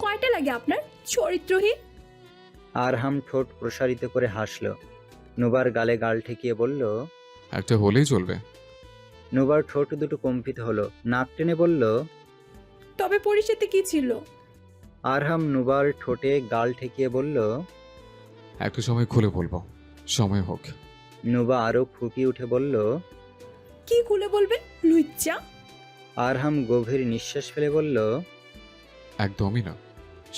কয়টা লাগে আপনার, চরিত্রহীন? আরহাম ঠোঁট প্রসারিত করে হাসল। নুবার গালে গাল ঠেকিয়ে বলল, একটা হলেই চলবে। নুবার ঠোঁট দুটো কম্পিত হলো, নাক টেনে বলল। তবে পরিচিতি কি ছিল? আরহাম নুবার ঠোঁটে গাল ঠেকিয়ে বলল। একটা সময় খুলে বলবো, সময় হোক। নুবা আরো ফুঁপিয়ে উঠে বলল। কি খুলে বলবেন, লুচ্চা? আরহাম গভীর নিঃশ্বাস ফেলে বলল। একদমই না,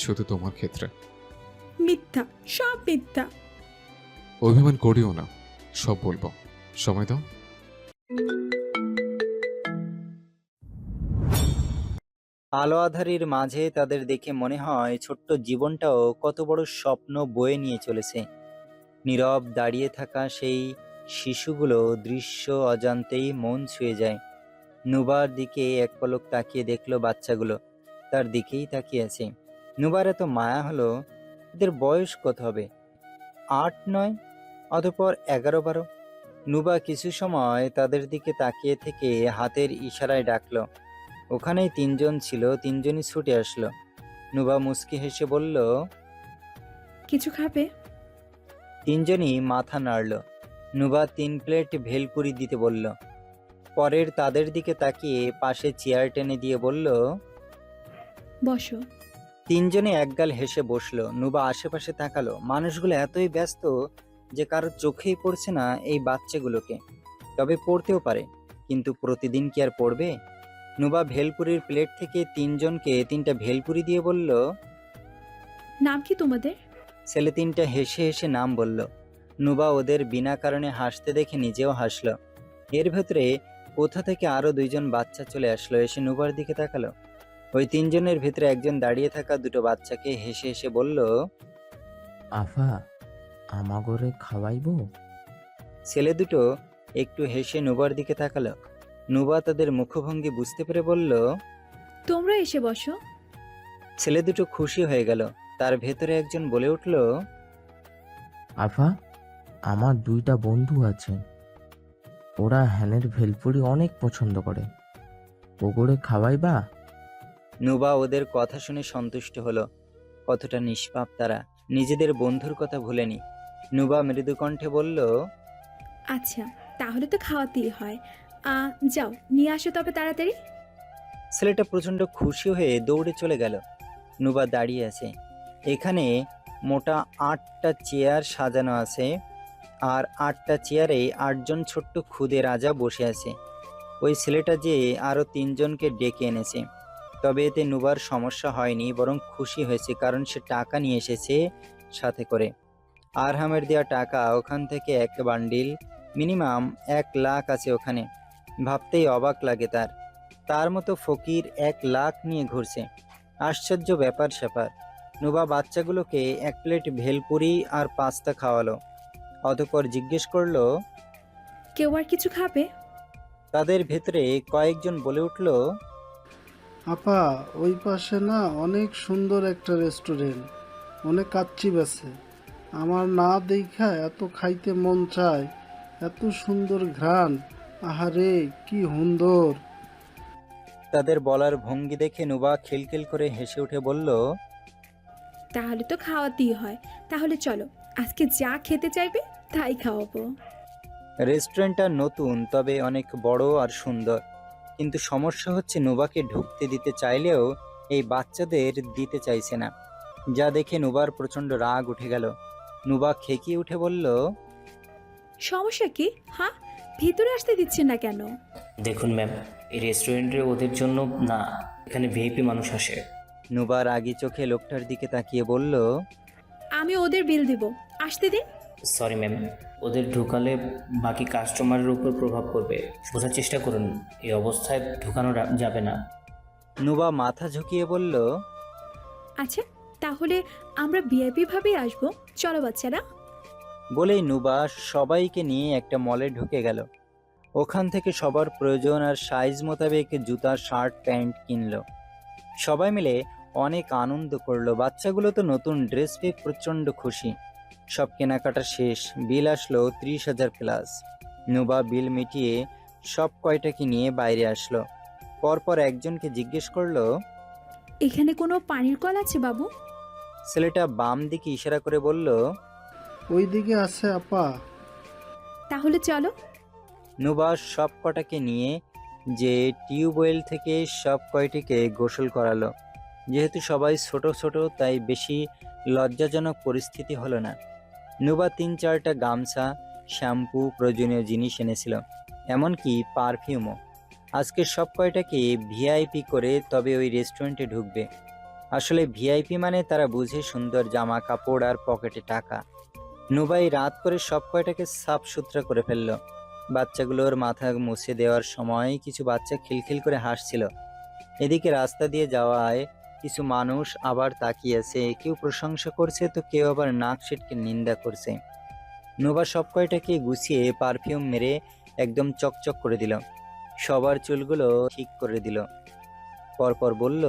শুধু তোমার ক্ষেত্রে। মিথ্যা, সব মিথ্যা। অভিমান করিও না, সব বলবো, সময় দাও। আলো আঁধারির মাঝে তাদের দেখে মনে হয় ছোট্ট জীবনটাও কত বড় স্বপ্ন বয়ে নিয়ে চলেছে। নীরব দাঁড়িয়ে থাকা সেই শিশুগুলো দৃশ্য অজান্তেই মন ছুঁয়ে যায়। নুবার দিকে এক পলক তাকিয়ে দেখলো বাচ্চাগুলো তার দিকেই তাকিয়ে আছে। নুবার এত মায়া হলো, এদের বয়স কত হবে? 8-9, অতঃপর 11-12। নুবা কিছু সময় তাদের দিকে তাকিয়ে থেকে হাতের ইশারায় ডাকলো। ওখানেই 3জন ছিল, 3জনই ছুটে আসলো। নুবা মুচকি হেসে বলল। কিছু খাবে? 3জনই মাথা নাড়ল। নুবা 3 প্লেট ভেলপুরি দিতে বলল। পরের তাদের দিকে তাকিয়ে পাশে চেয়ার টেনে দিয়ে বলল। বসো। 3জনে একগাল হেসে বসলো। নুবা আশেপাশে তাকালো। মানুষগুলো এতই ব্যস্ত যে কারো চোখেই পড়ছে না এই বাচ্চাগুলোকে। তবে পড়তেও পারে, কিন্তু প্রতিদিন কি আর পড়বে? নুবা ভেলপুরির প্লেট থেকে 3জনকে 3টা ভেলপুরি দিয়ে বলল। নাম কি তোমাদের? ছেলে 3টা হেসে হেসে নাম বলল। নুবা ওদের বিনা কারণে হাসতে দেখে নিজেও হাসল। এর ভেতরে কোথা থেকে আরো 2জন বাচ্চা চলে আসলো, এসে নুবার দিকে তাকালো। ওই 3জনের ভেতরে একজন দাঁড়িয়ে থাকা 2টো বাচ্চাকে হেসে হেসে বলল। আফা, আমাগরে খাওয়াইবো? ছেলে 2টো একটু হেসে নুবার দিকে তাকালো। নুবা তাদের মুখভঙ্গি বুঝতে পেরে বলল। তোমরা এসে বসো। ছেলে 2টো খুশি হয়ে গেল। তার ভেতরে একজন বলে উঠল। আফা, আমার 2টা বন্ধু আছে, ওরা হ্যানের ভেলপুরি অনেক পছন্দ করে, ওগরে খাওয়াইবা? নুবা ওদের কথা শুনে সন্তুষ্ট হলো। কতটা নিষ্পাপ তারা, নিজেদের বন্ধুর কথা ভুলেনি। নুবা মৃদু কণ্ঠে বলল। আচ্ছা, তাহলে তো খাওয়াতেই হয়। যাও নিয়ে আসো তবে তাড়াতাড়ি। ছেলেটা প্রচন্ড খুশি হয়ে দৌড়ে চলে গেল। নুবা দাঁড়িয়ে আছে। এখানে মোটা 8টা চেয়ার সাজানো আছে, আর 8টা চেয়ারে 8জন ছোট্ট খুদে রাজা বসে আছে। ওই ছেলেটা যে আরো 3জনকে ডেকে এনেছে। তবে এতে নুবার সমস্যা হয়নি, বরং খুশি হয়েছে, কারণ সে টাকা নিয়ে এসেছে সাথে করে। আরহামের দেওয়া টাকা, ওখান থেকে এক বান্ডিল, মিনিমাম 1 লাখ আছে ওখানে। ভাবতেই অবাক লাগে তার। তার মতো ফকির 1 লাখ নিয়ে ঘুরছে। আশ্চর্য ব্যাপার স্যাপার। নুবা বাচ্চাগুলোকে 1 প্লেট ভেলপুরি আর পাস্তা খাওয়ালো। অতঃপর জিজ্ঞেস করলো। কেউ আর কিছু খাবে? তাদের ভেতরে কয়েকজন বলে উঠল। আপা, ওই পাশে না অনেক সুন্দর একটা রেস্টুরেন্ট, অনেক কাচ্চি বেছে। আমার না দেখা এত খাইতে মন চায়, এত সুন্দর ঘ্রাণ, আহারে কি সুন্দর। তাদের বলার ভঙ্গি দেখে নুবা খিলখিল করে হেসে উঠে বলল। তাহলে তো খাওয়াতেই হয়। তাহলে চলো, আজকে যা খেতে চাইবে তাই খাওয়াবো। রেস্টুরেন্টটা নতুন, তবে অনেক বড় আর সুন্দর। কিন্তু সমস্যা হচ্ছে নুবাকে ঢুকতে দিতে চাইলেও এই বাচ্চাদের দিতে চাইছে না। যা দেখে নুবার প্রচন্ড রাগ উঠে গেল। নুবা খেকিয়ে উঠে বলল। সমস্যা কি? হ্যাঁ, ভিতরে আসতে দিচ্ছেন না কেন? দেখুন ম্যাম, এই রেস্টুরেন্টে ওদের জন্য না, এখানে ভিআইপি মানুষ আসে। নুবা রাগী চোখে লোকটার দিকে তাকিয়ে বলল। আমি ওদের বিল দিব, আসতে দিন। সরি ম্যাম, ওদের ঢুকালে বাকি কাস্টমারের উপর প্রভাব পড়বে। বোঝার চেষ্টা করুন, এই অবস্থায় ঢুকানো যাবে না। নুবা মাথা ঝুঁকিয়ে বলল। আচ্ছা, তাহলে আমরা ভিআইপি ভাবেই আসবো। চলো বাচ্চারা। বলেই নুবা সবাইকে নিয়ে একটা মলে ঢুকে গেল। ওখান থেকে সবার প্রয়োজন আর সাইজ মোতাবেক জুতা, শার্ট, প্যান্ট কিনলো। সবাই মিলে অনেক আনন্দ করলো। বাচ্চাগুলো তো নতুন ড্রেস পেয়ে প্রচন্ড খুশি। সব কেনাকাটা শেষ, বিল আসলো 30,000 প্লাস। নুবা বিল মিটিয়ে সব কয়টাকে নিয়ে বাইরে আসলো। পরপর একজনকে জিজ্ঞেস করলো। এখানে কোনো পানির কল আছে বাবু? ছেলেটা বাম দিকে ইশারা করে বলল। ওই দিকে আছে আপা। তাহলে চলো। নুবা সব কটাকে নিয়ে যে টিউবওয়েল থেকে সব কয়টিকে গোসল করালো। যেহেতু সবাই ছোট ছোট তাই বেশি লজ্জাজনক পরিস্থিতি হলো না। নুবা 3-4টা গামছা, শ্যাম্পু, প্রয়োজনীয় জিনিস এনেছিল, এমনকি পারফিউমও। আজকে সব কয়টাকে ভিআইপি করে তবে ওই রেস্টুরেন্টে ঢুকবে। আসলে ভিআইপি মানে তারা বুঝে সুন্দর জামা কাপড় আর পকেটে টাকা। নুবাই রাত করে সব কয়টাকে সাফ সুতরা করে ফেলল। বাচ্চাগুলোর মাথা মুছে দেওয়ার সময় কিছু বাচ্চা খিলখিল করে হাসছিল। এদিকে রাস্তা দিয়ে যাওয়ায় কিছু মানুষ আবার তাকিয়ে আছে, কেউ প্রশংসা করছে তো কেউ আবার নাক সিটকে নিন্দা করছে। নুবা সব কয়টাকে গুছিয়ে পারফিউম মেরে একদম চকচক করে দিল, সবার চুলগুলো ঠিক করে দিল। পরপর বলল,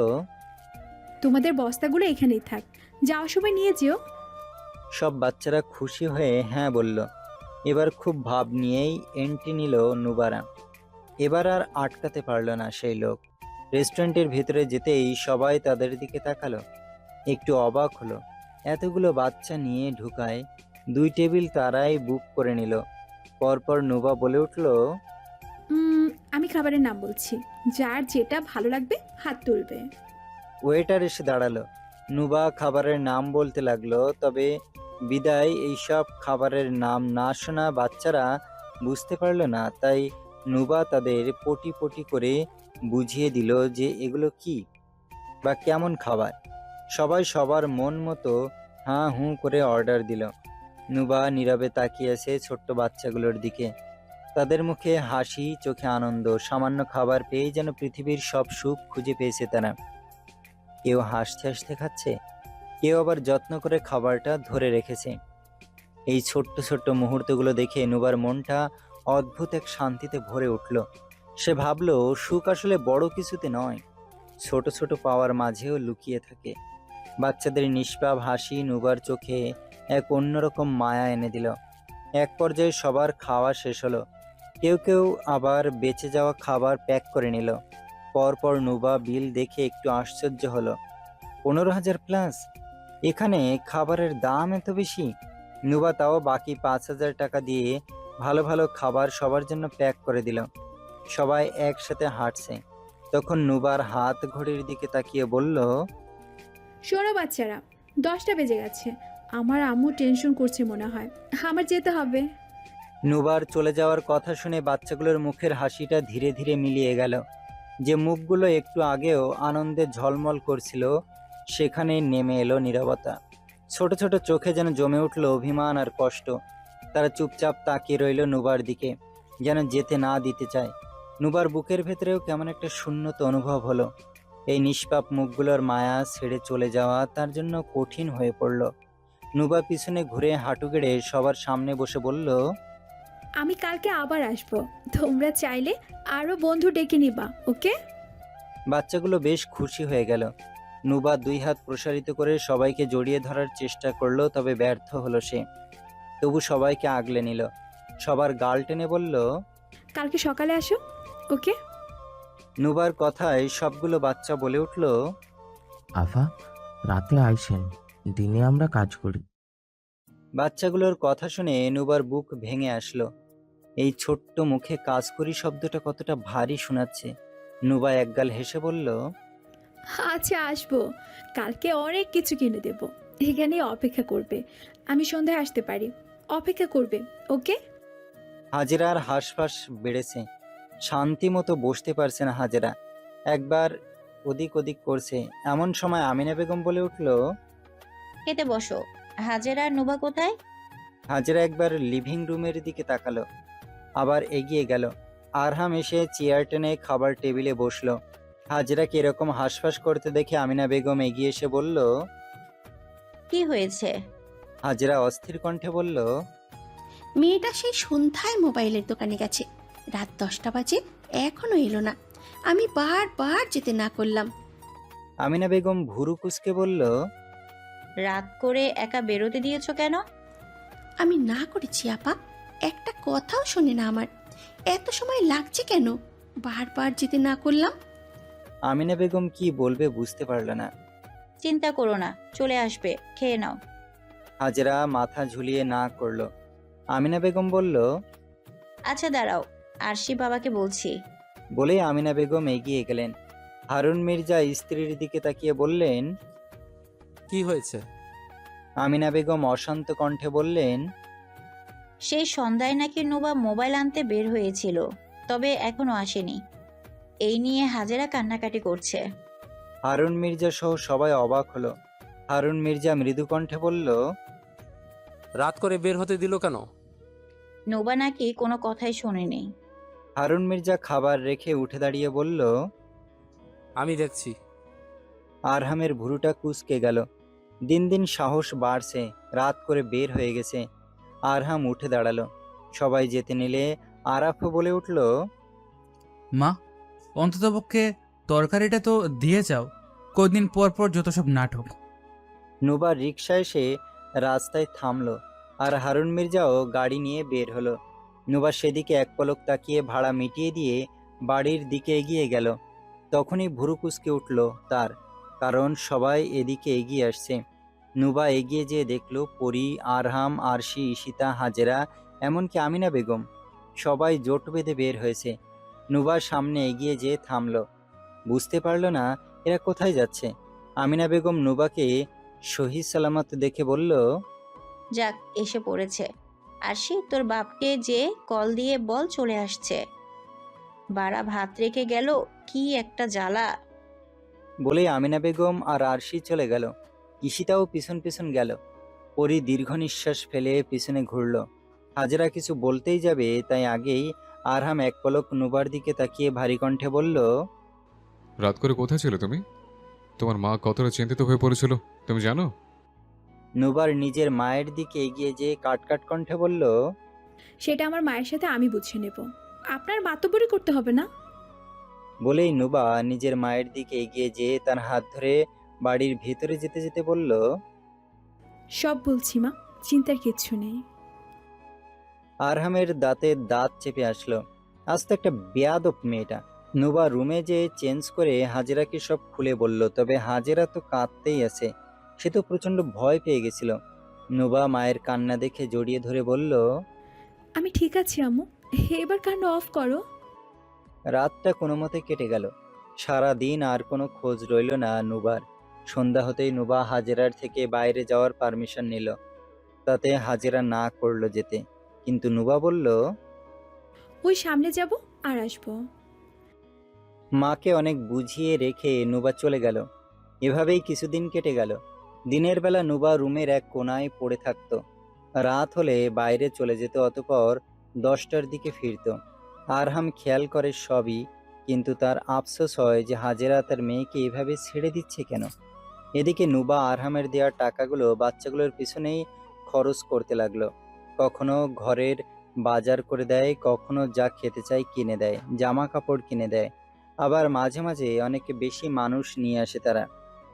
তোমাদের বস্তাগুলো এখানেই থাক, যাওয়ার সময় নিয়ে যেও। সব বাচ্চারা খুশি হয়ে হ্যাঁ বলল। এবার খুব ভাব নিয়েই এন্ট্রি নিল নুবারা। এবার আর আটকাতে পারল না সেই লোক। রেস্টুরেন্টের ভেতরে যেতেই সবাই তাদের দিকে তাকালো, একটু অবাক হলো। এতগুলো বাচ্চা নিয়ে ঢুকায় 2 টেবিল তারাই বুক করে নিল। পরপর নুবা বলে উঠল, আমি খাবারের নাম বলছি, যার যেটা ভালো লাগবে হাত তুলবে। ওয়েটার এসে দাঁড়ালো। নুবা খাবারের নাম বলতে লাগলো, তবে বিদায় এইসব খাবারের নাম না শোনা বাচ্চারা বুঝতে পারলো না, তাই নুবা তাদের পটি পটি করে বুঝিয়ে দিল যে এগুলো কি বা কেমন খাবার। সবাই সবার মন মতো হাঁ হুঁ করে অর্ডার দিল। নুবা নীরবে তাকিয়ে আছে ছোট্ট বাচ্চাগুলোর দিকে। তাদের মুখে হাসি, চোখে আনন্দ। সামান্য খাবার পেয়ে যেন পৃথিবীর সব সুখ খুঁজে পেয়েছে তারা। কেউ হাসতে হাসতে খাচ্ছে, কেউ আবার যত্ন করে খাবারটা ধরে রেখেছে। এই ছোট্ট ছোট্ট মুহূর্তগুলো দেখে নুবার মনটা অদ্ভুত এক শান্তিতে ভরে উঠল। সে ভাবল, সুখ আসলে বড় কিছুতে নয়, ছোট ছোট পাওয়ার মাঝেও লুকিয়ে থাকে। বাচ্চাদের নিষ্পাপ হাসি নুবার চোখে এক অন্যরকম মায়া এনে দিল। এক পর্যায়ে সবার খাওয়া শেষ হলো। কেউ কেউ আবার বেঁচে যাওয়া খাবার প্যাক করে নিল। পরপর নুবা বিল দেখে একটু আশ্চর্য হলো। 15,000 প্লাস! এখানে খাবারের দাম এত বেশি! নুবা তাও বাকি 5,000 টাকা দিয়ে ভালো ভালো খাবার সবার জন্য প্যাক করে দিল। সবাই একসাথে হাঁটছে। তখন নুবার হাত ঘড়ির দিকে তাকিয়ে বলল, শোনো বাচ্চারা, 10টা বেজে গেছে। আমার আম্মু টেনশন করছে মনে হয়, আমার যেতে হবে। নুবার চলে যাওয়ার কথা শুনে বাচ্চাগুলোর মুখের হাসিটা ধীরে ধীরে মিলিয়ে গেল। যে মুখগুলো একটু আগেও আনন্দে ঝলমল করছিল সেখানে নেমে এলো নীরবতা। ছোট ছোট চোখে যেন জমে উঠল অভিমান আর কষ্ট। তারা চুপচাপ তাকিয়ে রইল নুবার দিকে, যেন যেতে না দিতে চায়। নুবার বুকের ভেতরেও কেমন একটা শূন্যতা অনুভব হলো। এই নিষ্পাপ মুখগুলোর মায়া ছেড়ে চলে যাওয়া তার জন্য কঠিন হয়ে পড়ল। নুবা পিছনে ঘুরে হাঁটু গেড়ে সবার সামনে বসে বলল, আমি কালকে আবার আসবো, তোমরা চাইলে আরো বন্ধু ডেকে নিবা, ওকে? বাচ্চাগুলো বেশ খুশি হয়ে গেল। নুবা 2 হাত প্রসারিত করে সবাইকে জড়িয়ে ধরার চেষ্টা করলো, তবে ব্যর্থ হলো সে। তবু সবাইকে আগলে নিল। সবার গাল টেনে বলল, কালকে সকালে আসো, ওকে? নুবার কথায় সবগুলো বাচ্চা বলে উঠল, আফা, রাতে আইসেন, দিনে আমরা কাজ করি। বাচ্চাগুলোর কথা শুনে নুবার বুক ভেঙে আসলো। এই ছোট্ট মুখে কাজ করি শব্দটা কতটা ভারী শোনাচ্ছে। নুবা একগাল হেসে বলল, আচ্ছা আসবো, কালকে অনেক কিছু কিনে দেব। এখানে অপেক্ষা করবে, আমি সন্ধ্যায় আসতে পারি, অপেক্ষা করবে, ওকে? হাজেরার হাঁসফাঁস বেড়েছে। শান্তি মতো বসতে পারছে না হাজেরা, একবার ওদিক ওদিক করছে। এমন সময় আমিনা বেগম বলে উঠল, খেতে বসো। হাজেরা আর নুবা কোথায়? হাজেরা একবার লিভিং রুমের দিকে তাকালো, আবার এগিয়ে গেল। আরহাম এসে চেয়ার টেনে খাবার টেবিলে বসলো। হাজেরাকে এরকম হাঁসফাঁস করতে দেখে আমিনা বেগম এগিয়ে এসে বলল, কি হয়েছে? হাজেরা অস্থির কণ্ঠে বলল, মেয়েটা সেই সন্ধ্যায় মোবাইলের দোকানে গেছে, রাত 10টা বাজে, এখনো এলো না। আমি বারবার যেতে না করলাম। আমিনা বেগম ভুরু কুঁচকে বলল, রাত করে একা বেরোতে দিয়েছো কেন? আমি না করেছি আপা, একটা কথাও শোনে না আমার। এত সময় লাগছে কেন? বারবার যেতে না করলাম। আমিনা বেগম কি বলবে বুঝতে পারল না। চিন্তা করো না, চলে আসবে, খেয়ে নাও। হাজেরা মাথা ঝুলিয়ে না করলো। আমিনা বেগম বলল, আচ্ছা দাঁড়াও, আরশি বাবাকে বলছি। বলেই আমিনা বেগম এগিয়ে গেলেন। হারুন মির্জা স্ত্রীর দিকে তাকিয়ে বললেন। কি হয়েছে? আমিনা বেগম অশান্ত কণ্ঠে বললেন, সেই সন্ধ্যায় নাকি নুবা মোবাইল আনতে বের হয়েছিল, তবে এখনো আসেনি। এই নিয়ে হাজেরা কান্নাকাটি করছে। হারুন মির্জা সহ সবাই অবাক হলো। হারুন মির্জা মৃদু কণ্ঠে বলল, রাত করে বের হতে দিল কেন? নুবা নাকি কোনো কথাই শোনেনি। হারুন মির্জা খাবার রেখে উঠে দাঁড়িয়ে বলল। আমি দেখছি। আরহামের ভুরুটা কুঁচকে গেল। দিন দিন সাহস বাড়ছে, রাত করে বের হয়ে গেছে। আরহাম উঠে দাঁড়ালো। সবাই যেতে নিলে আরাফও বলে উঠল, মা, অন্ততপক্ষে তরকারিটা তো দিয়ে যাও। কদিন পর পর যত সব নাটক। নুবা রিকশা এসে রাস্তায় থামলো আর হারুন মির্জাও গাড়ি নিয়ে বের হলো। নুবা সেদিকে এক পলক তাকিয়ে ভাড়া মিটিয়ে দিয়ে বাড়ির দিকে এগিয়ে গেল। তখনই ভুরু কুঁচকে উঠল তার, কারণ সবাই এদিকে এগিয়ে আসছে। নুবা এগিয়ে যেয়ে দেখল পরি, আরহাম, আরশি, ঈশিতা, হাজেরা, এমনকি আমিনা বেগম সবাই জোট বেঁধে বের হয়েছে। নুবার সামনে এগিয়ে যেয়ে থামল। বুঝতে পারল না এরা কোথায় যাচ্ছে। আমিনা বেগম নুবাকে সহি সালামত দেখে বলল, যাক, এসে পড়েছে। আরশি, তোর বাপকে যে কল দিয়ে বল চলে আসছে। বাড়া ভাত রেখে গেল, কি একটা জ্বালা। বলেই আমিনা বেগম আর আরশি চলে গেল। ঈশিতাও পিছন পিছন গেল। পরি দীর্ঘ নিঃশ্বাস ফেলে পিছনে ঘুরল। হাজেরা কিছু বলতেই যাবে, তাই আগেই আরহাম এক পলক নুবার দিকে তাকিয়ে ভারী কণ্ঠে বলল, রাত করে কোথায় ছিলে তুমি? তোমার মা কতটা চিন্তিত হয়ে পড়েছিল তুমি জানো? নুবার নিজের মায়ের দিকে এগিয়ে যেয়ে কাট কণ্ঠে বলল, সেটা আমার মায়ের সাথে আমি বুঝে নেব, আপনার মাতব্বরি করতে হবে না। বলেই নুবা নিজের মায়ের দিকে এগিয়ে যেয়ে তার হাত ধরে বাড়ির ভিতরে যেতে যেতে বলল, সব বলছি মা, চিন্তার কিচ্ছু নেই। আরহামের দাঁতে দাঁত চেপে আসলো। আজ তো একটা বেয়াদব মেয়েটা। নুবা রুমে যেয়ে চেঞ্জ করে হাজেরাকে সব খুলে বলল, তবে হাজেরা তো কাঁদতেই আছে। সে তো প্রচন্ড ভয় পেয়ে গেছিল। নুবা মায়ের কান্না দেখে জড়িয়ে ধরে বলল, আমি ঠিক আছি আম্মু, এবার কান্না অফ করো। রাতটা কোনো মতে কেটে গেল। সারা দিন আর কোনো খোঁজ রইল না নুবার। সন্ধ্যা হতেই নুবা হাজেরার থেকে বাইরে যাওয়ার পারমিশন নিল। তাতে হাজেরা না করলো যেতে, কিন্তু নুবা বলল, ওই সামনে যাব আর আসবো। মাকে অনেক বুঝিয়ে রেখে নুবা চলে গেল। এভাবেই কিছুদিন কেটে গেল। দিনের বেলা নুবা রুমের এক কোণায় পড়ে থাকত। রাত হলে বাইরে চলে যেত, অতঃপর 10টার দিকে ফিরত। আরহাম খেয়াল করে সবই, কিন্তু তার আফসোস হয় যে হাজেরা তার মেয়েকে এভাবে ছেড়ে দিচ্ছে কেন। এদিকে নুবা আরহামের দেওয়া টাকাগুলো বাচ্চাগুলোর পিছনেই খরচ করতে লাগলো। কখনো ঘরের বাজার করে দেয়, কখনো যা খেতে চায় কিনে দেয়, জামা কাপড় কিনে দেয়। আবার মাঝে মাঝে অনেক বেশি মানুষ নিয়ে আসে, তারা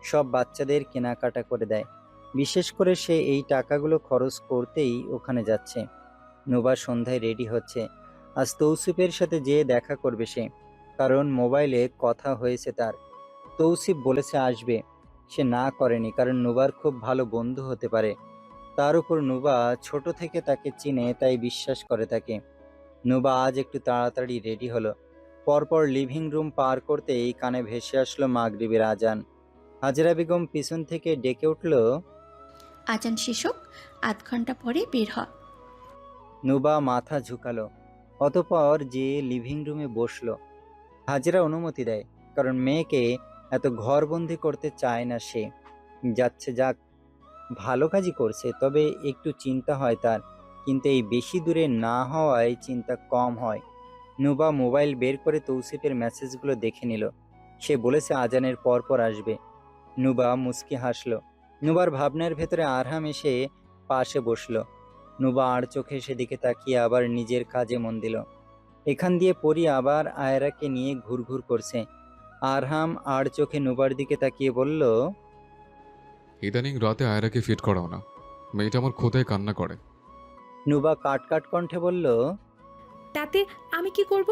সব বাচ্চাদের কেনাকাটা করে দেয়। বিশেষ করে সে এই টাকাগুলো খরচ করতেই ওখানে যাচ্ছে। নুবা সন্ধ্যায় রেডি হচ্ছে। আজ তৌসিফের সাথে যেয়ে দেখা করবে সে, কারণ মোবাইলে কথা হয়েছে তার। তৌসিফ বলেছে আসবে। সে না করেনি, কারণ নুবার খুব ভালো বন্ধু হতে পারে। তার উপর নুবা ছোট থেকে তাকে চিনে, তাই বিশ্বাস করে তাকে। নুবা আজ একটু তাড়াতাড়ি রেডি হলো। পরপর লিভিং রুম পার করতেই কানে ভেসে আসলো মাগরিবের আজান। হাজেরা বেগম পিছন থেকে ডেকে উঠল, আজান শেষ হোক, 8 ঘন্টা পরে বের হ। নুবা মাথা ঝুঁকালো, অতঃপর যে লিভিং রুমে বসলো। হাজেরা অনুমতি দেয়, কারণ মেয়েকে এত ঘরবন্দি করতে চায় না সে। যাচ্ছে যাক, ভালো কাজই করছে, তবে একটু চিন্তা হয় তার। কিন্তু এই বেশি দূরে না হওয়ায় চিন্তা কম হয়। নুবা মোবাইল বের করে তৌসিফের মেসেজগুলো দেখে নিল। সে বলেছে আজানের পর পর আসবে। নুবা মুচকি হাসলো। নুবার ভাবনার ভেতরে আরহাম এসে পাশে বসলো। নুবা আর চোখে সেদিকে তাকিয়ে আবার নিজের কাজে মন দিল। এখান দিয়ে পরি আবার আয়রাকে নিয়ে ঘুরঘুর করছে। আরহাম আর চোখে নুবার দিকে তাকিয়ে বলল, ইদানিং রাতে আয়রাকে ফিট করাও না, মেয়েটা আমার খোদায় কান্না করে। নুবা কাট কণ্ঠে বলল, তাতে আমি কি করব?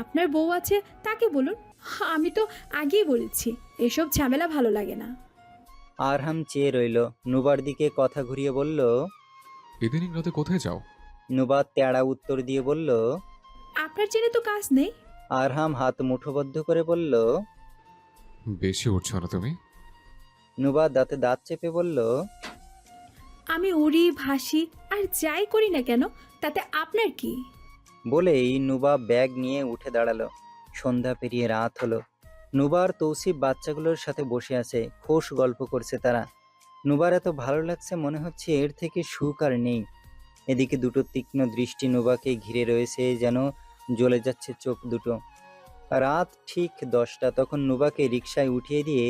আপনার বউ আছে তাকে বলুন। আমি তো আগেই বলেছি এসব ঝামেলা ভালো লাগে না। আরহাম চেয়ে রইল। নুবার দিকে কথা ঘুরিয়ে বলল। ইদানিং রাতে কোথায় যাও? নুবা তেড়া উত্তর দিয়ে বলল। আপনার জেনে তো কাজ নেই। আরহাম হাত মুঠোবদ্ধ করে বলল। বেশি উঠছো না তুমি। নুবা দাঁতে দাঁত চেপে বলল। আমি উড়ি ভাসি আর যাই করি না কেন তাতে আপনার কি? বলেই নুবা ব্যাগ নিয়ে উঠে দাঁড়ালো। সন্ধ্যা পেরিয়ে রাত হলো। নুবার তৌসিফ বাচ্চাগুলোর সাথে বসে আছে, খোশ গল্প করছে তারা। নুবার এত ভালো লাগছে, মনে হচ্ছে এর থেকে সুখ আর নেই। এদিকে দুটো তীক্ষ্ণ দৃষ্টি নুবাকে ঘিরে রয়েছে, যেন জ্বলে যাচ্ছে চোখ দুটো। রাত ঠিক 10টা। তখন নুবাকে রিকশায় উঠিয়ে দিয়ে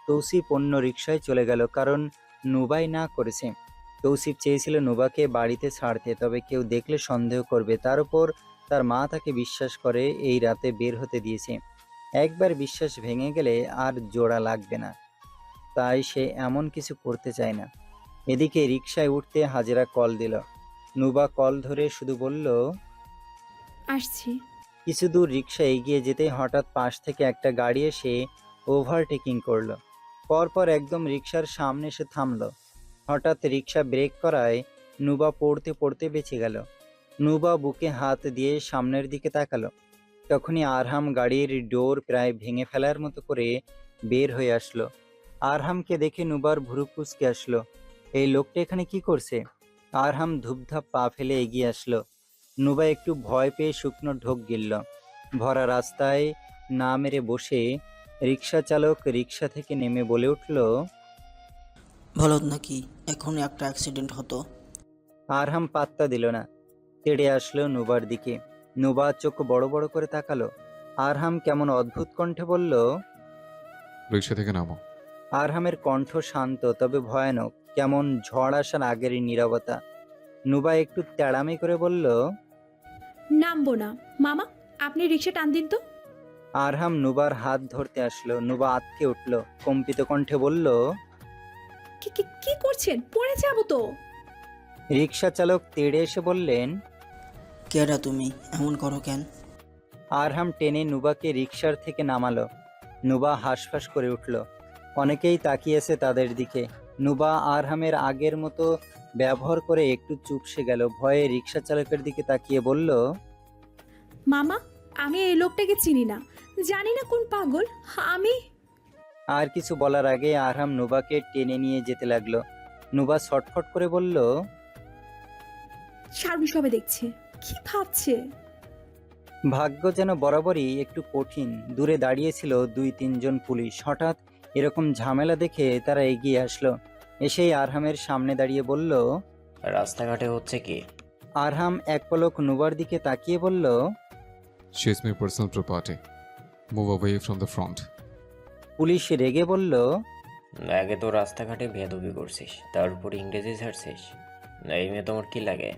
তৌসিফ অন্য রিকশায় চলে গেল, কারণ নুবাই না করেছে। তৌসিফ চেয়েছিল নুবাকে বাড়িতে ছাড়তে, তবে কেউ দেখলে সন্দেহ করবে। তার উপর তার মা তাকে বিশ্বাস করে এই রাতে বের হতে দিয়েছে। একবার বিশ্বাস ভেঙে গেলে আর জোড়া লাগবে না, তাই সে এমন কিছু করতে চায় না। এদিকে রিকশায় উঠতে হাজেরা কল দিল। নুবা কল ধরে শুধু বলল, আসছি। কিছু দূর রিকশা এগিয়ে যেতে হঠাৎ পাশ থেকে একটা গাড়ি এসে ওভারটেকিং করলো। পরপর একদম রিকশার সামনে এসে থামলো। হঠাৎ রিকশা ব্রেক করায় নুবা পড়তে পড়তে বেঁচে গেল। নুবা বুকে হাত দিয়ে সামনের দিকে তাকালো। তখনই আরহাম গাড়ির ডোর প্রায় ভেঙে ফেলার মতো করে বের হয়ে আসলো। আরহামকে দেখে নুবার ভুরু কুঁচকে আসলো। এই লোকটা এখানে কি করছে? আরহাম ধূপধাপ পা ফেলে এগিয়ে আসলো। নুবা একটু ভয় পেয়ে শুকনো ঢোক গিলল। ভরা রাস্তায় না মেরে বসে রিকশা চালক রিকশা থেকে নেমে বলে উঠল, বলদ নাকি এখনই একটা অ্যাক্সিডেন্ট হতো। আরহাম পাত্তা দিল না, তেড়ে আসলো নুবার দিকে। নুবা চোখ বড় বড় করে তাকালো। আরহাম কেমন অদ্ভুত কণ্ঠে বলল। রিক্সা থেকে নামো। আরহামের কণ্ঠ শান্ত তবে ভয়ানক, কেমন ঝড় আসার আগের নীরবতা। নুবা একটু তেড়ামি করে বলল, নামবো না। মামা আপনি রিক্সা টান দিন তো। আরহাম নুবার হাত ধরতে আসলো। নুবা আঁতকে উঠল, কম্পিত কণ্ঠে বলল, কি কি কি করছেন? পড়ে যাবো তো। রিকশা চালক তেড়ে এসে বললেন, কেডা তুমি, এমন করো কেন? আরহাম টেনে নুবাকে রিকশার থেকে নামালো। নুবা হাঁসফাঁস করে উঠল। অনেকেই তাকিয়েছে তাদের দিকে। নুবা আরহামের আগের মতো ব্যবহার করে একটু চুপসে গেল। ভয়ে রিকশা চালকের দিকে তাকিয়ে বলল, মামা আমি এই লোকটাকে চিনি না, জানি না কোন পাগল। আমি আর কিছু বলার আগে আরহাম নুবাকে টেনে নিয়ে যেতে লাগলো। নুবা ছটফট করে বলল, সারুন সবে দেখছে। কি ভাবছে? ভাগ্য যেন বরাবরই একটু কঠিন। দূরে দাঁড়িয়েছিল 2-3 জন পুলিশ। হঠাৎ এরকম ঝামেলা দেখে তারা এগিয়ে আসলো। এসেই আরহামের সামনে দাঁড়িয়ে বলল, রাস্তাঘাটে হচ্ছে কি? আরহাম এক পলক নুবার দিকে তাকিয়ে বলল, She is my personal property. Move away from the front. Police রেগে বলল, আগে তো রাস্তাঘাটে বেয়াদবি করছিস, তার উপর ইংরেজি ছাড়ছিস। এই মেয়ে তোমার কি লাগে?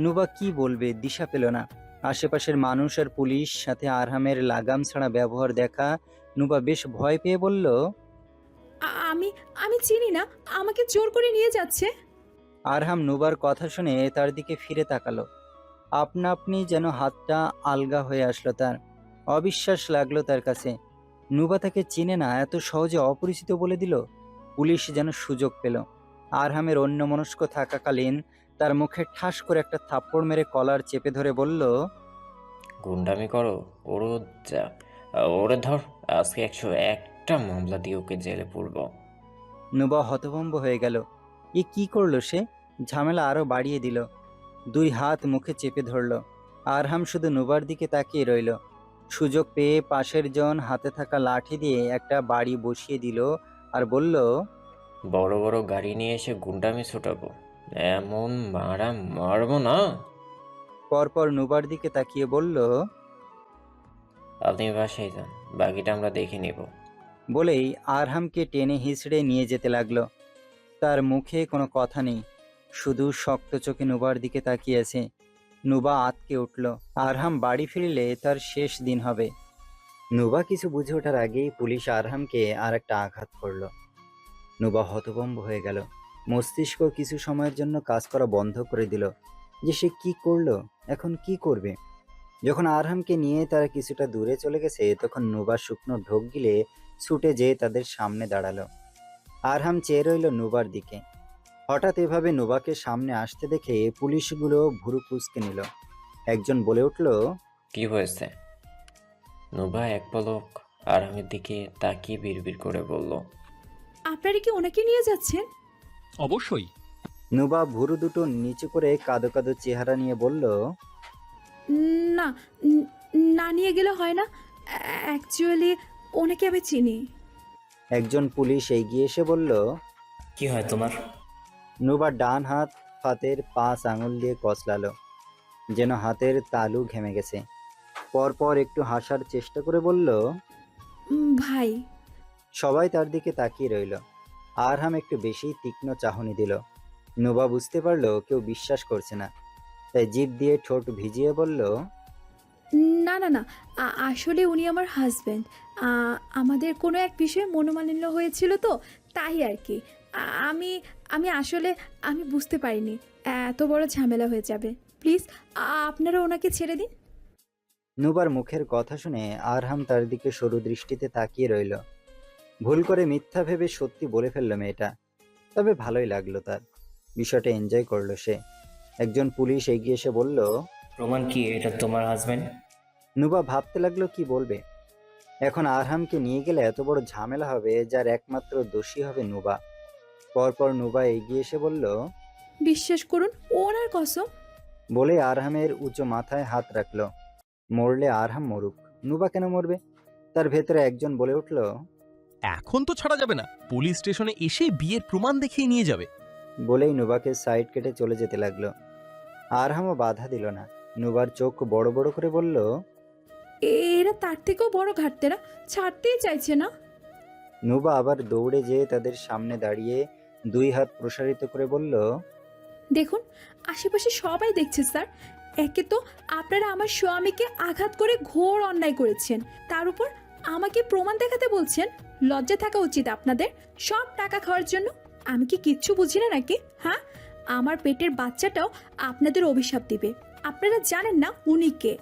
নুবা কি বলবে দিশা পেল না। আশেপাশের মানুষ আর পুলিশ সাথে আরহামের লাগাম ছাড়া ব্যবহার দেখা নুবা বেশ ভয় পেয়ে বলল, আমি আমি চিনি না, আমাকে জোর করে নিয়ে যাচ্ছে। আরহাম নুবার কথা শুনে তার দিকে ফিরে তাকালো। আপনা আপনি যেন হাতটা আলগা হয়ে আসলো তার। অবিশ্বাস লাগলো তার কাছে। নুবা তাকে চিনে না, এত সহজে অপরিচিত বলে দিল। পুলিশ যেন সুযোগ পেল। আরহামের অন্যমনস্ক থাকাকালীন তার মুখে ঠাস করে একটা থাপ্পড় মেরে কলার চেপে ধরে বলল, গুন্ডামি করো? ওরে ধর, আজকে 101টা মামলা দিয়ে ওকে জেলে পুরব। নুবা হতভম্ব হয়ে গেল। এ কি করলো সে? ঝামেলা আরো বাড়িয়ে দিল। 2 হাত মুখে চেপে ধরল। আরহাম শুধু নুবার দিকে তাকিয়ে রইল। সুযোগ পেয়ে পাশের জন হাতে থাকা লাঠি দিয়ে একটা বাড়ি বসিয়ে দিল আর বলল, বড় বড় গাড়ি নিয়ে এসে গুন্ডামি ছুটাবো? এমন মারা মারবো না। পরপর নুবার দিকে তাকিয়ে বলল, আপনি বাসায় যান, বাকিটা আমরা দেখে নেব। বলেই আরহামকে টেনে হিঁচড়ে নিয়ে যেতে লাগলো। তার মুখে কোনো কথা নেই, শুধু শক্ত চোখে নুবার দিকে তাকিয়ে আছে। নুবা আঁতকে উঠল। আরহাম বাড়ি ফিরলে তার শেষ দিন হবে। নুবা কিছু বুঝে ওঠার আগেই পুলিশ আরহামকে আর একটা আঘাত করলো। নুবা হতভম্ব হয়ে গেল। মস্তিষ্ক কিছু সময়ের জন্য কাজ করা বন্ধ করে দিল যে সে কি করলো, এখন কি করবে। যখন আরহামকে নিয়ে তারা কিছুটা দূরে চলে গেছে তখন নুবা শুকনো ঢোক গিলে ছুটে যেয়ে তাদের সামনে দাঁড়ালো। আরহাম চেয়ে রইল নুবার দিকে। হঠাৎ এভাবে নুবাকে সামনে আসতে দেখে পুলিশগুলো ভুরু কুঁচকে নিল। একজন বলে উঠল, কি হয়েছে? নোভা এক পলক আরামের দিকে তাকিয়ে বিড়বিড় করে বলল, আপনারা কি ওনাকে নিয়ে যাচ্ছেন? অবশ্যই। নুবা ভুরু দুটো নিচু করে কাদো কাদো চেহারা নিয়ে বলল, না, না নিয়ে গেলে হয় না। অ্যাকচুয়ালি ওনাকে আমি চিনি। একজন পুলিশ এগিয়ে এসে বলল, কি হয় তোমার? নুবা ডান হাত হাতের 5 আঙুল দিয়ে কচলালো, যেন হাতের তালু ঘেমে গেছে। পরপর একটু হাসার চেষ্টা করে বলল, ভাই। সবাই তার দিকে তাকিয়ে রইল। আরহাম একটু বেশি তীক্ষ্ণ চাহনি দিল। নুবা বুঝতে পারলো কেউ বিশ্বাস করছে না, তাই জিভ দিয়ে ঠোঁট ভিজিয়ে বলল, না না না, আসলে উনি আমার হাজব্যান্ড। আমাদের কোনো এক বিষয়ে মনোমালিন্য হয়েছিল তো, তাই আর কি। আমি আমি আসলে আমি বুঝতে পারিনি এত বড় ঝামেলা হয়ে যাবে। প্লিজ আপনারা ওনাকে ছেড়ে দিন। নুবার মুখের কথা শুনে আরহাম তার দিকে সরু দৃষ্টিতে তাকিয়ে রইল। ভুল করে মিথ্যা ভেবে সত্যি বলে ফেলল মেয়েটা, তবে ভালোই লাগলো তার। বিষয়টা এনজয় করলো সে। একজন পুলিশ এগিয়ে এসে বলল, প্রমাণ কি এটা তোমার হাজবেন্ড? নুবা ভাবতে লাগলো কি বলবে। এখন আরহামকে নিয়ে গেলে এত বড় ঝামেলা হবে, যার একমাত্র দোষী হবে নুবা। পরপর নুবা এগিয়ে এসে বলল, বিশ্বাস করুন ওনার কসম। বলে আরহামের উঁচু মাথায় হাত রাখলো। মরলে আরহাম মরুক, নুবা কেন মরবে? তার ভেতরে একজন বলে উঠল, এখন তো ছাড়া যাবে না, পুলিশ স্টেশনে এসে বিয়ের প্রমাণ দেখিয়ে নিয়ে যাবে। বলেই নুবাকে সাইড কেটে চলে যেতে লাগলো। আরহামও বাধা দিল না। নুবার চোখ বড় বড় করে বলল, এরা তার থেকেও বড় ঘাটতেরা, ছাড়তেই চাইছে না। নুবা আবার দৌড়ে যেয়ে তাদের সামনে দাঁড়িয়ে 2 হাত প্রসারিত করে বলল, দেখুন আশেপাশে সবাই দেখছে স্যার। একে তো আপনারা আমার স্বামীকে আঘাত করে ঘোর অন্যায় করেছেন, তার উপর আমাকে প্রমাণ দেখাতে বলছেন। লজ্জা থাকা উচিত আপনাদের, সব টাকা খাওয়ার জন্য। আমি কি কিচ্ছু বুঝি না নাকি? হ্যাঁ, আমার পেটের বাচ্চাটাও আপনাদের অভিশাপ দিবে। আপনারা জানেন না উনি কে।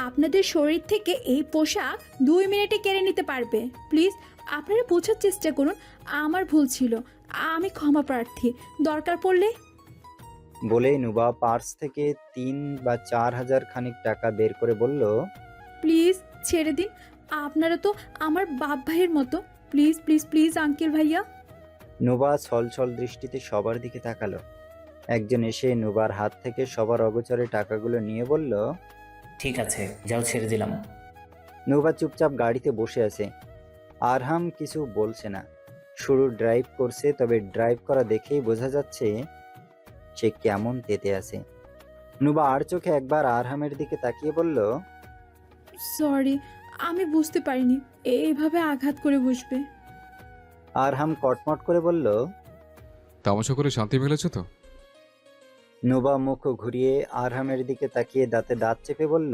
আপনাদের শরীর থেকে এই পোশাক 2 মিনিটে কেড়ে নিতে পারবে। প্লিজ আপনারা বোঝার চেষ্টা করুন, আমার ভুল ছিল, আমি ক্ষমা প্রার্থী। দরকার পড়লে। বলেই নুবা পার্স থেকে 3 বা 4 হাজার খানিক টাকা বের করে বলল, প্লিজ ছেড়ে দিন, আপনারা তো আমার বাপ ভাইয়ের মতো। প্লিজ প্লিজ প্লিজ আঙ্কেল ভাইয়া। নুবা ছলছল দৃষ্টিতে সবার দিকে তাকালো। একজন এসে নুবার হাত থেকে সবার অগোচরে টাকাগুলো নিয়ে বলল, ঠিক আছে, যাও, ছেড়ে দিলাম। নুবা চুপচাপ গাড়িতে বসে আছে। আরহাম কিছু বলছে না, শুরু ড্রাইভ করছে, তবে ড্রাইভ করা দেখেই বোঝা যাচ্ছে সে কেমন তেতে আছে। নুবা আর চোখে একবার আরহামের দিকে তাকিয়ে বলল, সরি, আমি বুঝতে পারিনি এইভাবে আঘাত করে বসবে। আরহাম কটমট করে বলল, তামাশা করে শান্তি মিলেছে তো? নুবা মুখ ঘুরিয়ে আরহামের দিকে তাকিয়ে দাঁতে দাঁত চেপে বলল,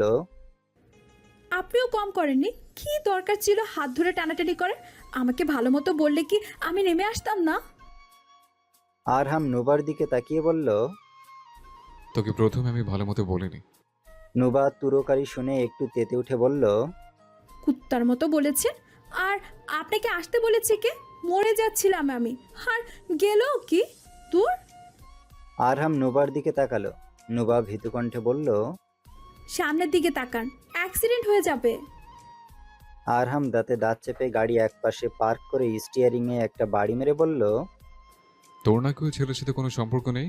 আপনিও কম করেননি। কি দরকার ছিল হাত ধরে টানাটানি করেন? আমাকে ভালো মতো বললে কি আমি নেমে আসতাম না? আরহাম নুবার দিকে তাকিয়ে বলল, তোকে প্রথমে আমি ভালো মতো বলিনি। নুবা তুরকারি শুনে একটু তেতে উঠে বলল, কুত্তার মতো বলেছেন। আর আপনাকে আসতে বলেছে কে? মরে যাচ্ছিলাম আমি, আর গেল কি দূর। আরহাম নুবার দিকে তাকালো। নুবা ভীতু কণ্ঠে বলল, সামনের দিকে তাকান, অ্যাক্সিডেন্ট হয়ে যাবে। আরহাম দাঁতে দাঁত চেপে গাড়ি একপাশে পার্ক করে স্টিয়ারিংয়ে একটা বাড়ি মেরে বলল, তোর নাকি ওই ছেলের সাথে কোনো সম্পর্ক নেই,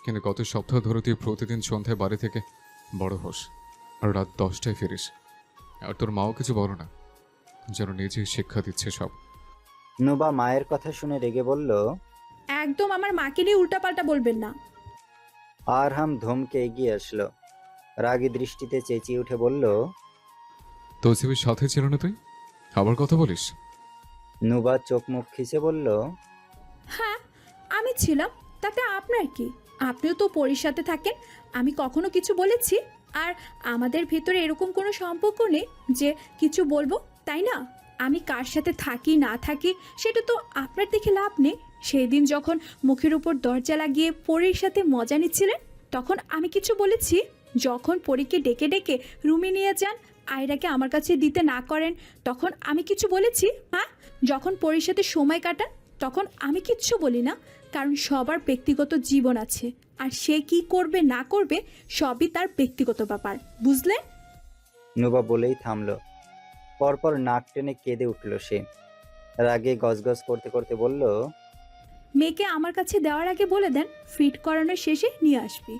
কিন্তু গত সপ্তাহ ধরে তুই প্রতিদিন সন্ধ্যায় বাড়ি থেকে বড় হোস আর রাত 10টায় ফিরিস। আর তোর মাও কিছু বলো না, যেন নিজেই শিক্ষা দিচ্ছে সব। নুবা মায়ের কথা শুনে রেগে বলল, একদম আমার মাকে নিয়ে উল্টাপাল্টা বলবেন না। আরহাম ধমকে এগিয়ে আসলো। রাগী দৃষ্টিতে চেঁচিয়ে উঠে বলল, তৌসিফের সাথে ছিল না তুই, আবার কথা বলিস? নুবা চোখ মুখ খিচে বলল, হ্যাঁ আমি ছিলাম, তাতে আপনার কি? আপনিও তো পরির সাথে থাকেন। আমি কখনো কিছু বলেছি? আর আমাদের ভেতরে এরকম কোনো সম্পর্ক নেই যে কিছু বলবো, তাই না? আমি কার সাথে থাকি না থাকি সেটা তো আপনার দেখে লাভ নেই। সেই দিন যখন মুখের উপর দরজা লাগিয়ে পরির সাথে মজা নিচ্ছিলেন, তখন আমি কিছু বলেছি? যখন পরীকে ডেকে ডেকে রুমে নিয়ে যান, আয়রাকে আমার কাছে দিতে না করেন, তখন আমি কিছু বলেছি? হ্যাঁ, যখন পরীর সাথে সময় কাটান তখন আমি কিচ্ছু বলি না, কারণ সবার ব্যক্তিগত জীবন আছে, আর সে কি করবে না করবে সবই তার ব্যক্তিগত ব্যাপার, বুঝলেন? নুবা বলেই থামলো। পরপর নাক টেনে কেঁদে উঠল সে। রাগে গজগজ করতে করতে বলল, মেয়েকে আমার কাছে দেওয়ার আগে বলে দেন ফিট করানোর শেষে নিয়ে আসবি।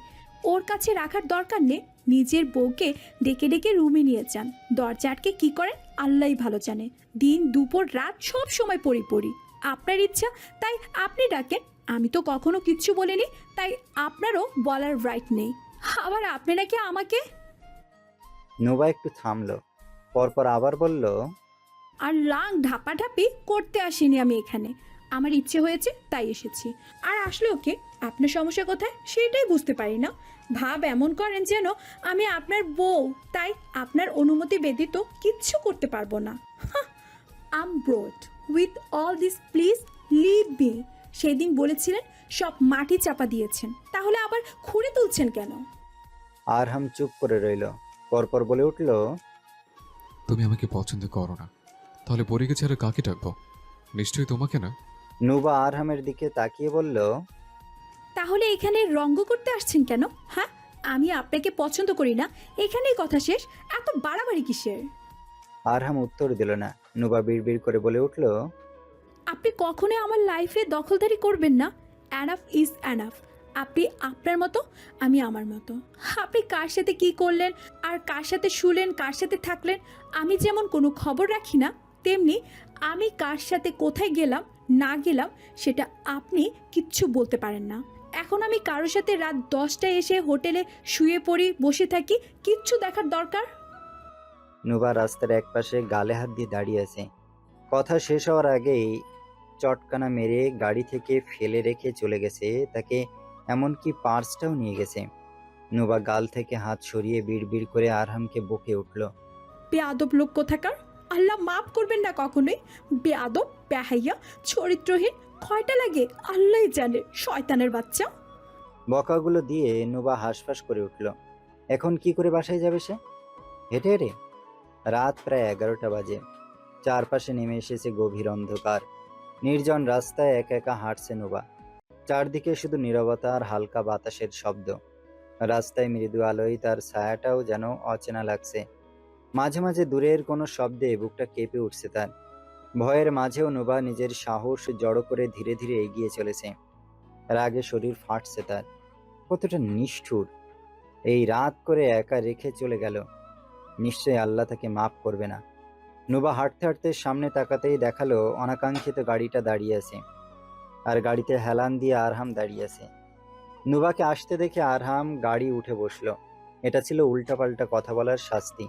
ওর কাছে রাখার দরকার নেই, নিজের বউকে ডেকে ডেকে রুমে নিয়ে যান। দরজা আটকে কী করেন আল্লাহই ভালো জানে। দিন দুপুর রাত সব সময় পড়ি। আপনার ইচ্ছা তাই আপনি ডাকেন, আমি তো কখনো কিচ্ছু বলিনি, তাই আপনারও বলার রাইট নেই। আবার আপনি নাকি আমাকে। নুবা একটু থামলো, পরপর আবার বলল, আর লাং ঢাপাঢাপি করতে আসিনি আমি এখানে, আমার ইচ্ছে হয়েছে তাই এসেছি। আর আসলে ওকে আপনার সমস্যা কোথায় সেটাই বুঝতে পারি না। ভাব এমন করেন যেন আমি আপনার বউ, তাই আপনার অনুমতি ব্যতীত কিচ্ছু করতে পারবো না। I'm bored with all this, please leave me. সেদিন বলেছিলেন সব মাটি চাপা দিয়েছেন, তাহলে আবার খুঁড়ে তুলছেন কেন? আরহাম চুপ করে রইল, পরপর বলে উঠল, তুমি আমাকে পছন্দ করো না, তাহলে পরীকে ছাড়া কাকে ডাকবো? নিশ্চয়ই তোমাকে না। নুবা আরহামের দিকে তাকিয়ে বলল, তাহলে এখানে রঙ্গ করতে আসছেন কেন? হ্যাঁ, আমি আপনাকে পছন্দ করি না, এখানেই কথা শেষ, এত বাড়াবাড়ি কিসের? আরহাম উত্তর দিল না। নুবা বিড়বিড় করে বলে উঠল, আপনি কখনোই আমার লাইফে দখলদারি করবেন না। Enough is enough. আপনি আপনার মতো, আমি আমার মতো। আপনি কার সাথে কি করলেন, আর কার সাথে শুলেন, কার সাথে থাকলেন, আমি যেমন কোনো খবর রাখি না, তেমনি আমি কার সাথে কোথায় গেলাম না গেলাম সেটা আপনি কিচ্ছু বলতে পারেন না। এখন আমি কারোর সাথে রাত 10টায় এসে হোটেলে শুয়ে পড়ি, বসে থাকি, কিচ্ছু দেখার দরকার? নুবা রাস্তার একপাশে গালে হাত দিয়ে দাঁড়িয়ে আছে। কথা শেষ হওয়ার আগেই চটকানা মেরে গাড়ি থেকে ফেলে রেখে চলে গেছে তাকে, এমনকি পার্সটাও নিয়ে গেছে। নুবা গাল থেকে হাত সরিয়ে বিড়বিড় করে আরহামকে বকে উঠল, বেয়াদব লোক কোথাকার, আল্লাহ মাফ করবেন না কখনোই। বেয়াদব, বেহাইয়া, চরিত্রহীন, কয়টা লাগে আল্লাহই জানে, শয়তানের বাচ্চা। বকাগুলো দিয়ে নুবা হাঁসফাঁস করে উঠল। এখন কি করে বাসায় যাবে সে? হেঁটে হেঁটে? রাত প্রায় 11টা বাজে। চারপাশে নেমে এসেছে গভীর অন্ধকার। নির্জন রাস্তায় একা একা হাঁটছে নুবা। চারদিকে শুধু নীরবতা আর হালকা বাতাসের শব্দ। রাস্তায় মৃদু আলোয় তার ছায়াটাও যেন অচেনা লাগছে। মাঝে মাঝে দূরের কোনো শব্দে বুকটা কেঁপে উঠছে তার। ভয়ের মাঝেও নুবা নিজের সাহস জড়ো করে ধীরে ধীরে এগিয়ে চলেছে। রাগে শরীর ফাটছে তার। কতটা নিষ্ঠুর! এই রাত করে একা রেখে চলে গেল। নিশ্চয়ই আল্লাহ তাকে মাফ করবে না। নুবা হাঁটতে হাঁটতে সামনে তাকাতেই দেখালো অনাকাঙ্ক্ষিত গাড়িটা দাঁড়িয়ে আছে, আর গাড়িতে হেলান দিয়ে আরহাম দাঁড়িয়ে আছে। নুবাকে আসতে দেখে আরহাম গাড়ি উঠে বসলো। এটা ছিল উল্টাপাল্টা কথা বলার শাস্তি।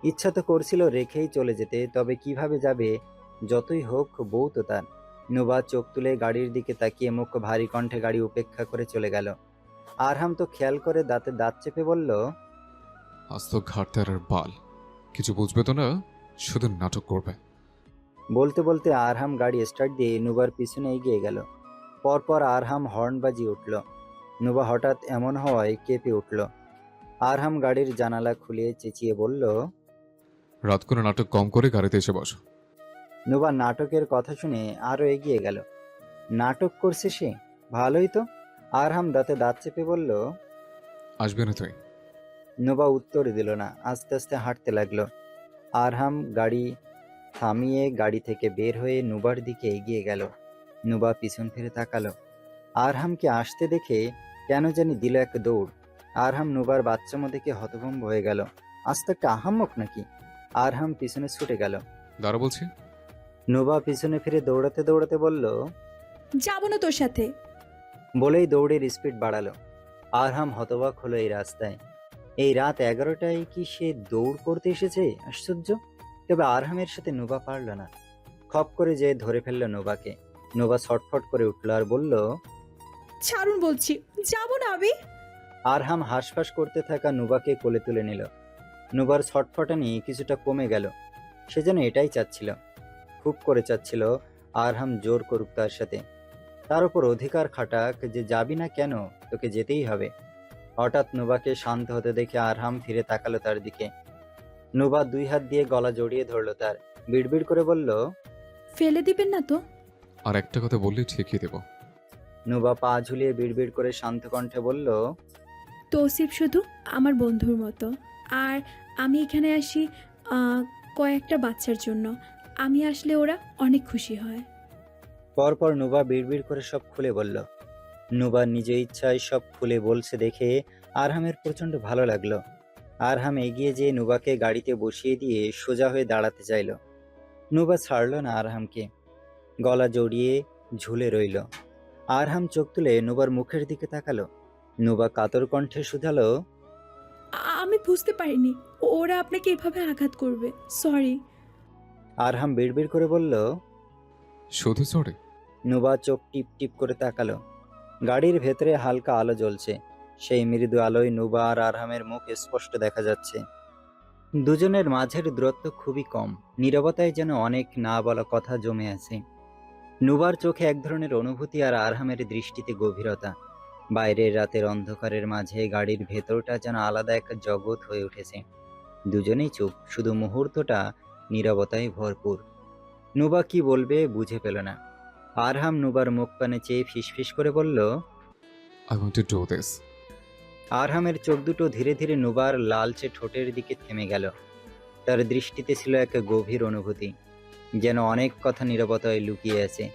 ইচ্ছা তো করছিল রেখেই চলে যেতে, তবে কিভাবে যাবে? যতই হোক বউ তো তার। নুবা চোখ তুলে গাড়ির দিকে তাকিয়ে মুখ ভারী কণ্ঠে গাড়ি উপেক্ষা করে চলে গেল। আরহাম তো খেয়াল করে দাঁতে দাঁত চেপে বলল, আজ তো ঘাটতার আর বাল, কিছু বুঝবে তো না, শুধু নাটক করবে। বলতে বলতে আরহাম গাড়ি স্টার্ট দিয়ে নুবার পিছনে এগিয়ে গেল। পরপর আরহাম হর্ন বাজিয়ে উঠল। নুবা হঠাৎ এমন হওয়ায় কেঁপে উঠল। আরহাম গাড়ির জানালা খুলে চেঁচিয়ে বলল, রাত করে নাটক কম করে গাড়িতে এসে বসো। নুবা নাটকের কথা শুনে আরো এগিয়ে গেল। নাটক করছে সে? ভালোই তো। আরহাম দাঁতে দাঁত চেপে বলল, আসবে না তুই? নুবা উত্তর দিল না, আস্তে আস্তে হাঁটতে লাগলো। আরহাম গাড়ি থামিয়ে গাড়ি থেকে বের হয়ে নুবার দিকে এগিয়ে গেল। নুবা পিছন ফিরে তাকালো। আরহামকে আসতে দেখে কেন জানি দিল এক দৌড়। আরহাম নুবার বাচ্চামো দেখে হতভম্ব হয়ে গেল। আজ তো একটা আহাম্মক নাকি? আরহাম পিছনে ছুটে গেল। দাঁড়া বলছি। নুবা পিছনে ফিরে দৌড়াতে দৌড়াতে বলল, যাবো না তোর সাথে। বলেই দৌড়ের স্পিড বাড়ালো। আরহাম হতবাক হলো এই রাস্তায়। এই রাত 11টায় কি সে দৌড় করতে এসেছে? আশ্চর্য! তবে আরহামের সাথে নুবা পারল না। খপ করে যে ধরে ফেললো নুবাকে। নুবা ছটফট করে উঠল আর বলল, ছাড়ুন বলছি, যাবো না আমি। আরহাম হাঁসফাঁস করতে থাকা নুবাকে কোলে তুলে নিল। নুবার ছটফটানি কিছুটা কমে গেল। সে যেন এটাই চাচ্ছিল, খুব করে চাচ্ছিল আরহাম জোর করুক তার সাথে, তার উপর অধিকার খাটাক যে যাবি না কেন, তোকে যেতেই হবে। হঠাৎ নুবাকে শান্ত হতে দেখে আরহাম ফিরে তাকালো তার দিকে। নুবা 2 হাত দিয়ে গলা জড়িয়ে ধরলো তার, বিড়বিড় করে বলল, ফেলে দিবেন না তো? আর একটা কথা বললে ঠিকই দেব। নুবা পা ঝুলিয়ে বিড়বিড় করে শান্ত কণ্ঠে বলল, তৌসিফ শুধু আমার বন্ধুর মতো। আর আমি এখানে আসি কয়েকটা বাচ্চার জন্য। আমি আসলে ওরা অনেক খুশি হয়। পরপর নুবা বিড়বিড় করে সব খুলে বলল। নুবা নিজ ইচ্ছায় সব খুলে বলছে দেখে আরহামের প্রচণ্ড ভালো লাগলো। আরহাম এগিয়ে যেয়ে নুবাকে গাড়িতে বসিয়ে দিয়ে সোজা হয়ে দাঁড়াতে চাইল। নুবা ছাড়ল না আরহামকে, গলা জড়িয়ে ঝুলে রইল। আরহাম চোখ তুলে নুবার মুখের দিকে তাকালো। নুবা কাতর কণ্ঠে শুধালো, আমি বুঝতে পারিনি ওরা আপনাকে এভাবে আঘাত করবে, সরি। আরহাম বিড়বিড় করে বলল। শুধু সরে? নুবা চোখ টিপ টিপ করে তাকালো। গাড়ির ভেতরে হালকা আলো জ্বলছে, সেই মৃদু আলোয় নুবা আর আরহামের মুখ স্পষ্ট দেখা যাচ্ছে। দুজনের মাঝের দূরত্ব খুবই কম, নীরবতায় যেন অনেক না বলা কথা জমে আছে। নুবার চোখে এক ধরনের অনুভূতি আর আরহামের দৃষ্টিতে গভীরতা। বাইরের রাতের অন্ধকারের মাঝে গাড়ির ভেতরটা যেন আলাদা এক জগৎ হয়ে উঠেছে। দুজনেই চুপ, শুধু মুহূর্তটা নীরবতায় ভরপুর। নুবা কি বলবে বুঝে পেল না। আরহাম নুবার মুখ পানে চেয়ে ফিসফিস করে বলল, I want to do this. আরহামের চোখ দুটো ধীরে ধীরে নুবার লালচে ঠোঁটের দিকে থেমে গেল। তার দৃষ্টিতে ছিল এক গভীর অনুভূতি, যেন অনেক কথা নীরবতায় লুকিয়ে আছে।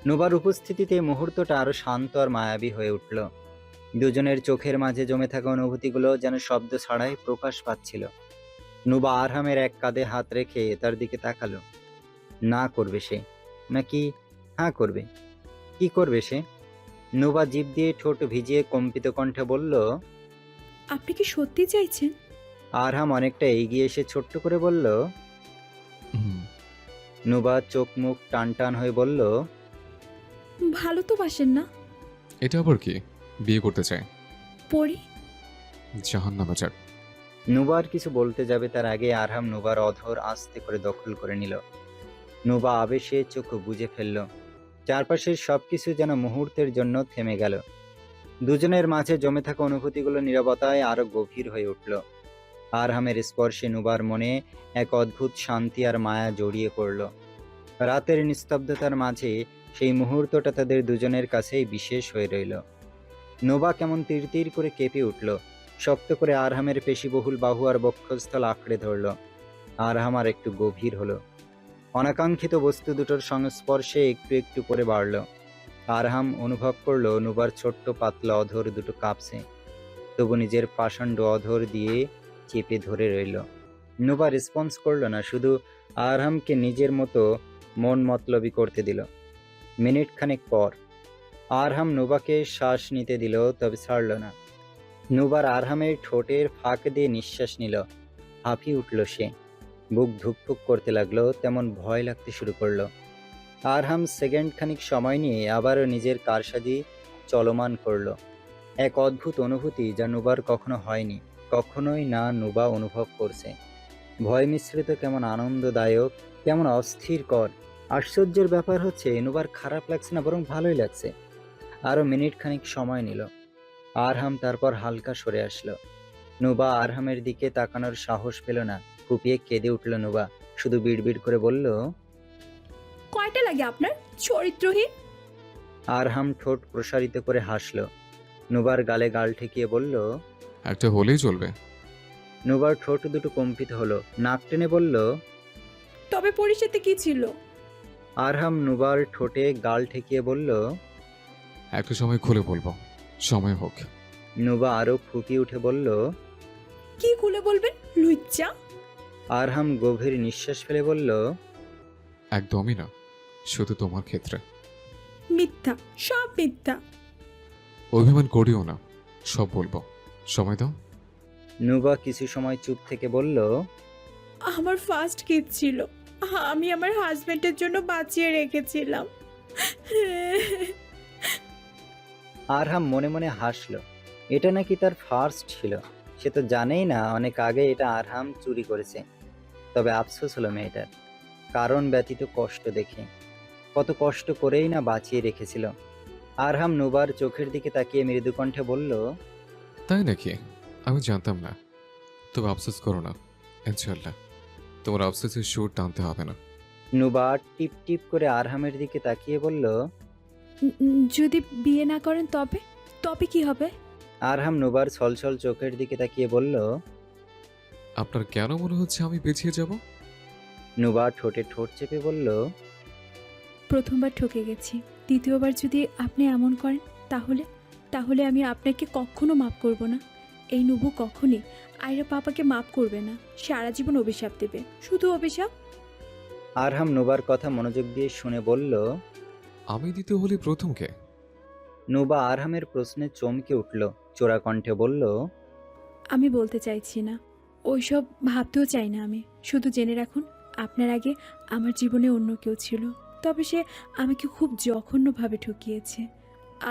নুবার উপস্থিতিতে মুহূর্তটা আরো শান্ত আর মায়াবী হয়ে উঠল। দুজনের চোখের মাঝে জমে থাকা অনুভূতিগুলো যেন শব্দ ছাড়াই প্রকাশ পাচ্ছিল। নুবা আরহামের এক কাঁধে হাত রেখে তার দিকে তাকালো। না করবে সে, নাকি হ্যাঁ করবে? কি করবে সে? নুবা জিভ দিয়ে ঠোঁট ভিজিয়ে কম্পিত কণ্ঠে বলল, আপনি কি সত্যি চাইছেন? আরহাম অনেকটা এগিয়ে এসে ছোট্ট করে বলল। হুম। নুবা চোখ মুখ টান টান হয়ে বলল, ভালো তো বাসেন না? এটা আবার কি? বিয়ে করতে চাই? পড়ি। জাহান্নামে যাক। নুবা আর কিছু বলতে যাবে তার আগে আরহাম নুবার অধর আস্তে করে দখল করে নিল। নুবা আবেশে চোখ বুজে ফেলল। চারপাশের সবকিছু যেন মুহূর্তের জন্য থেমে গেল। দুজনের মাঝে জমে থাকা অনুভূতিগুলো নীরবতায় আরো গভীর হয়ে উঠল। আরহামের স্পর্শে নুবার মনে এক অদ্ভুত শান্তি আর মায়া জড়িয়ে পড়ল। রাতের নিস্তব্ধতার মাঝে সেই মুহূর্তটা তাদের দুজনের কাছেই বিশেষ হয়ে রইল। নুবা কেমন তীর তীর করে কেঁপে উঠল, শক্ত করে আরহামের পেশিবহুল বাহু আর বক্ষস্থল আঁকড়ে ধরল। আরহাম আর একটু গভীর হলো। অনাকাঙ্ক্ষিত বস্তু দুটোর সংস্পর্শে একটু একটু করে বাড়ল। আরহাম অনুভব করলো নুবার ছোট্ট পাতলা অধর দুটো কাঁপছে, তবু নিজের পাষাণ্ড অধর দিয়ে চেপে ধরে রইল। নুবা রেসপন্স করলো না, শুধু আরহামকে নিজের মতো মন মতলবি করতে দিল। মিনিট খানেক পর আরহাম নুবাকে শ্বাস নিতে দিল, তবে ছাড়ল না। নুবার আরহামের ঠোঁটের ফাঁক দিয়ে নিঃশ্বাস নিল। হাঁপিয়ে উঠল সে, বুক ধুকফুক করতে লাগলো, তেমন ভয় লাগতে শুরু করলো। আরহাম সেকেন্ড খানিক সময় নিয়ে আবারও নিজের কারসাজি চলমান করলো। এক অদ্ভুত অনুভূতি যা নুবার কখনো হয়নি, কখনোই না নুবা অনুভব করছে। ভয় মিশ্রিত, কেমন আনন্দদায়ক, কেমন অস্থিরকর। আশ্চর্যের ব্যাপার হচ্ছে নুবার খারাপ লাগছে না, বরং ভালোই লাগছে। আরও মিনিট খানিক সময় নিল। আরহাম তারপর হালকা সরে আসলো। নুবা আরহামের দিকে তাকানোর সাহস পেল না। ফুপিয়ে কেঁদে উঠল নুবা, শুধু বিড়বিড় করে বলল, কয়টা লাগে আপনার, চরিত্রহীন। আরহাম ঠোঁট প্রসারিত করে হাসল। নুবার গালে গাল ঠেকিয়ে বলল, একটা হলেই চলবে। নুবার ঠোঁট দুটো কম্পিত হলো, নাক টেনে বলল, তবে পরিষেতে কি ছিল? আরহাম নুবার ঠোঁটে গাল ঠেকিয়ে বলল, একটা সময় খুলে বলবো, সময় হোক। নুবা আরো ফুপিয়ে উঠে বলল, কি খুলে বলবেন, লুচ্চা? আরহাম গভীর নিঃশ্বাস ফেলে বলল, একদমই না, শুধু তোমার ক্ষেত্রে। মিথ্যা, সব মিথ্যা। অভিমান করিও না, সব বলবো, সময় দাও। নুবা কিছু সময় চুপ থেকে বলল, আমার ফার্স্ট কিস ছিল, আমি আমার হাজবেন্ডের জন্য বাঁচিয়ে রেখেছিলাম। আরহাম মনে মনে হাসল। এটা নাকি তার ফার্স্ট ছিল। সে তো জানেই না অনেক আগে এটা আরহাম চুরি করেছে। তবে আফসোস হলো মেয়েটার, কারণ ব্যতীত কষ্ট দেখে। কত কষ্ট করেই না বাঁচিয়ে রেখেছিল। আরহাম নুবার চোখের দিকে তাকিয়ে মৃদু কণ্ঠে বলল, তাই নাকি? আমি জানতাম না। তবে আফসোস করো না, ইনশাল্লাহ তোমার আফসোসের সুর টানতে হবে না। নুবা টিপ টিপ করে আরহামের দিকে তাকিয়ে বলল। যদি বিয়ে না করেন তবে তবে কি হবে? আরহাম নুবার ছলছল চোখের দিকে তাকিয়ে বলল। আপনার কেন মনে হচ্ছে আমি পিছিয়ে যাব? নুবা ঠোঁটে ঠোঁট চেপে বলল। প্রথমবার ঠকে গেছি, দ্বিতীয়বার যদি আপনি এমন করেন তাহলে তাহলে আমি আপনাকে কখনো মাফ করব না। এই নুবু কখনই আয়রা পাপাকে মাফ করবে না। সারা জীবন অভিশাপ দেবে, শুধু অভিশাপ। আরহাম নুবার কথা মনোযোগ দিয়ে শুনে বলল। আমি দিতে হলে প্রথমকে। নুবা আরহামের প্রশ্নে চমকে উঠল, চোরা কণ্ঠে বলল। আমি বলতে চাইছি না, ওইসব ভাবতেও চাই না আমি। শুধু জেনে রাখুন, আপনার আগে আমার জীবনে অন্য কেউ ছিল, তবে সে আমাকে খুব জঘন্যভাবে ঠকিয়েছে।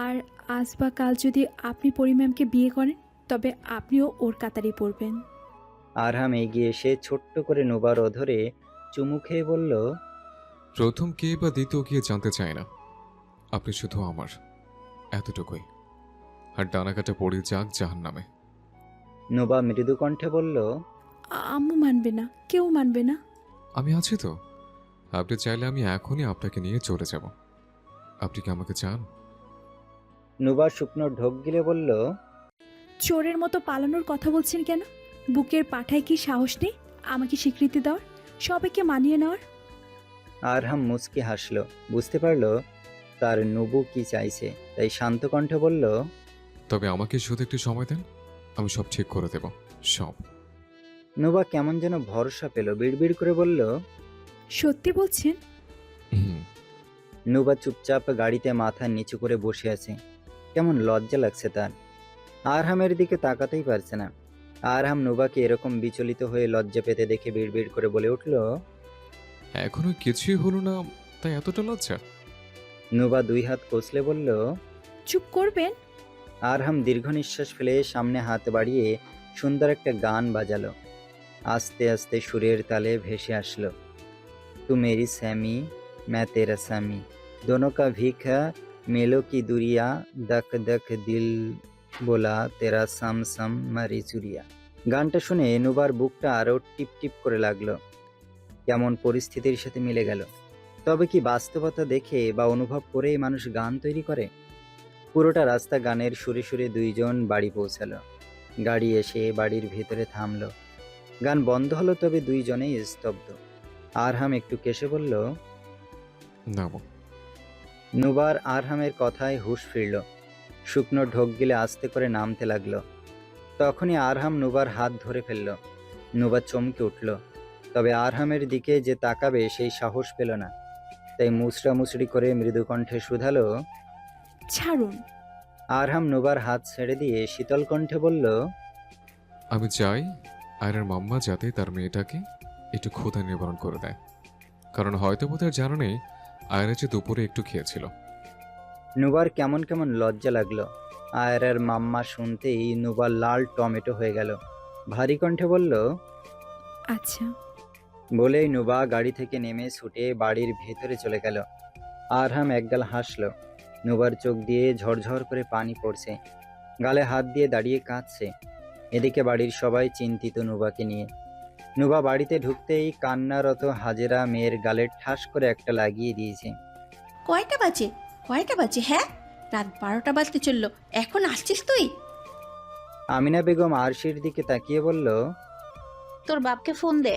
আর আজ বা কাল যদি আপনি পরিম্যামকে বিয়ে করেন তবে আপনিও ওর কাতারে পড়বেন। আরহাম এগিয়ে এসে ছোট্ট করে নুবার অধরে চুমু খেয়ে বলল। প্রথম কে বা দ্বিতীয় কে জানতে চাই না, আপনি শুধু আমার, এতটুকুই। আর ডানাকাটা পড়ে যাক জাহান্নামে। নুবা মৃদু কণ্ঠে বলল। আম্মু মানবে না, কেউ মানবে না। আমি আছি তো, আপনি চাইলে আমি এখনই আপনাকে নিয়ে চলে যাব। আপনি কি আমাকে চান? নুবা শুকনো ঢোক গিলে বলল। চোরের মতো পালানোর কথা বলছেন কেন? বুকের পাঠায় কি সাহস নেই আমাকে স্বীকৃতি দেওয়ার, সবাইকে মানিয়ে নেওয়ার? আরহাম মুচকি হাসল, বুঝতে পারল তার নুবু কি চাইছে, তাই শান্ত কণ্ঠে বলল। তবে আমাকে শুধু একটু সময় দেন, আমি সব ঠিক করে দেব, সব। নুবা কেমন যেন ভরসা পেল, বিড়বিড় করে বলল। সত্যি বলছেন? হুম। নুবা চুপচাপ গাড়িতে মাথা নিচু করে বসে আছে, কেমন লজ্জা লাগছে তার। আরহামের দিকে তাকাতেই পারছে না। আরহাম নুবাকে এরকম বিচলিত হয়ে লজ্জা পেতে দেখে বিড়বিড় করে বলে উঠল। এখনো কিছুই হলো না, তাই এতটা লজ্জা? নুবা দুই হাত কষলে বলল। চুপ করবেন? আরহাম দীর্ঘ নিঃশ্বাস ফেলে সামনে হাত বাড়িয়ে সুন্দর একটা গান বাজালো। আস্তে আস্তে সুরের তালে ভেসে আসলো। তু মেরি স্যামি मैं तेरा सामी दोनों का भीखा मेलो की दुरिया दक दक दिल बोला तेरा सम सम मारी चुरिया। গানটা শুনে নুবার বুকটা আরও টিপ টিপ করে লাগলো, কেমন পরিস্থিতির সাথে মিলে গেল। তবে কি বাস্তবতা দেখে বা অনুভব করেই মানুষ গান তৈরি করে? পুরোটা রাস্তা গানের সুরে সুরে দুইজন বাড়ি পৌঁছালো। গাড়ি এসে বাড়ির ভেতরে থামলো। গান বন্ধ হলো, তবে দুইজনেই স্তব্ধ। আরহাম একটু কেসে বলল। নামো। নুবার আরহামের কথায় হুঁশ ফিরল, শুকনো ঢোক গিলে আস্তে করে নামতে লাগলো। তখনই আরহাম নুবার হাত ধরে ফেলল। নুবা চমকে উঠল, তবে আরহামের দিকে যে তাকাবে সেই সাহস পেল না, তাই মুচড়া মুচড়ি করে মৃদু কণ্ঠে শুধালো। ছাড়ুন। আরহাম নুবার হাত ছেড়ে দিয়ে শীতল কণ্ঠে বলল। আমি চাই আয়রার মাম্মা যাতে তার মেয়েটাকে একটু ক্ষুধা নিবারণ করে দেয়, কারণ হয়তো বোধহয় জানা নেই আয়রা যে দুপুরে একটু খেয়েছিল। নুবার কেমন কেমন লজ্জা লাগলো। আয়রার মাম্মা শুনতেই নুবার লাল টমেটো হয়ে গেল। ভারী কণ্ঠে বলল। আচ্ছা। বলেই নুবা গাড়ি থেকে নেমে ছুটে বাড়ির ভেতরে চলে গেল। আরহাম একগাল হাসল। নুবার চোখ দিয়ে ঝরঝর করে পানি পড়ছে, গালে হাত দিয়ে দাঁড়িয়ে কাঁদছে। এদিকে বাড়ির সবাই চিন্তিত নুবাকে নিয়ে। নুবা বাড়িতে ঢুকতেই কান্নারত হাজেরা মেয়ের গালে ঠাস করে একটা লাগিয়ে দিয়েছে। কয়টা বাজে? কয়টা বাজে? হ্যাঁ, রাত 12টা বাজতে চললো, এখন আসছিস তুই? আমিনা বেগম আরশির দিকে তাকিয়ে বলল। তোর বাপকে ফোন দে,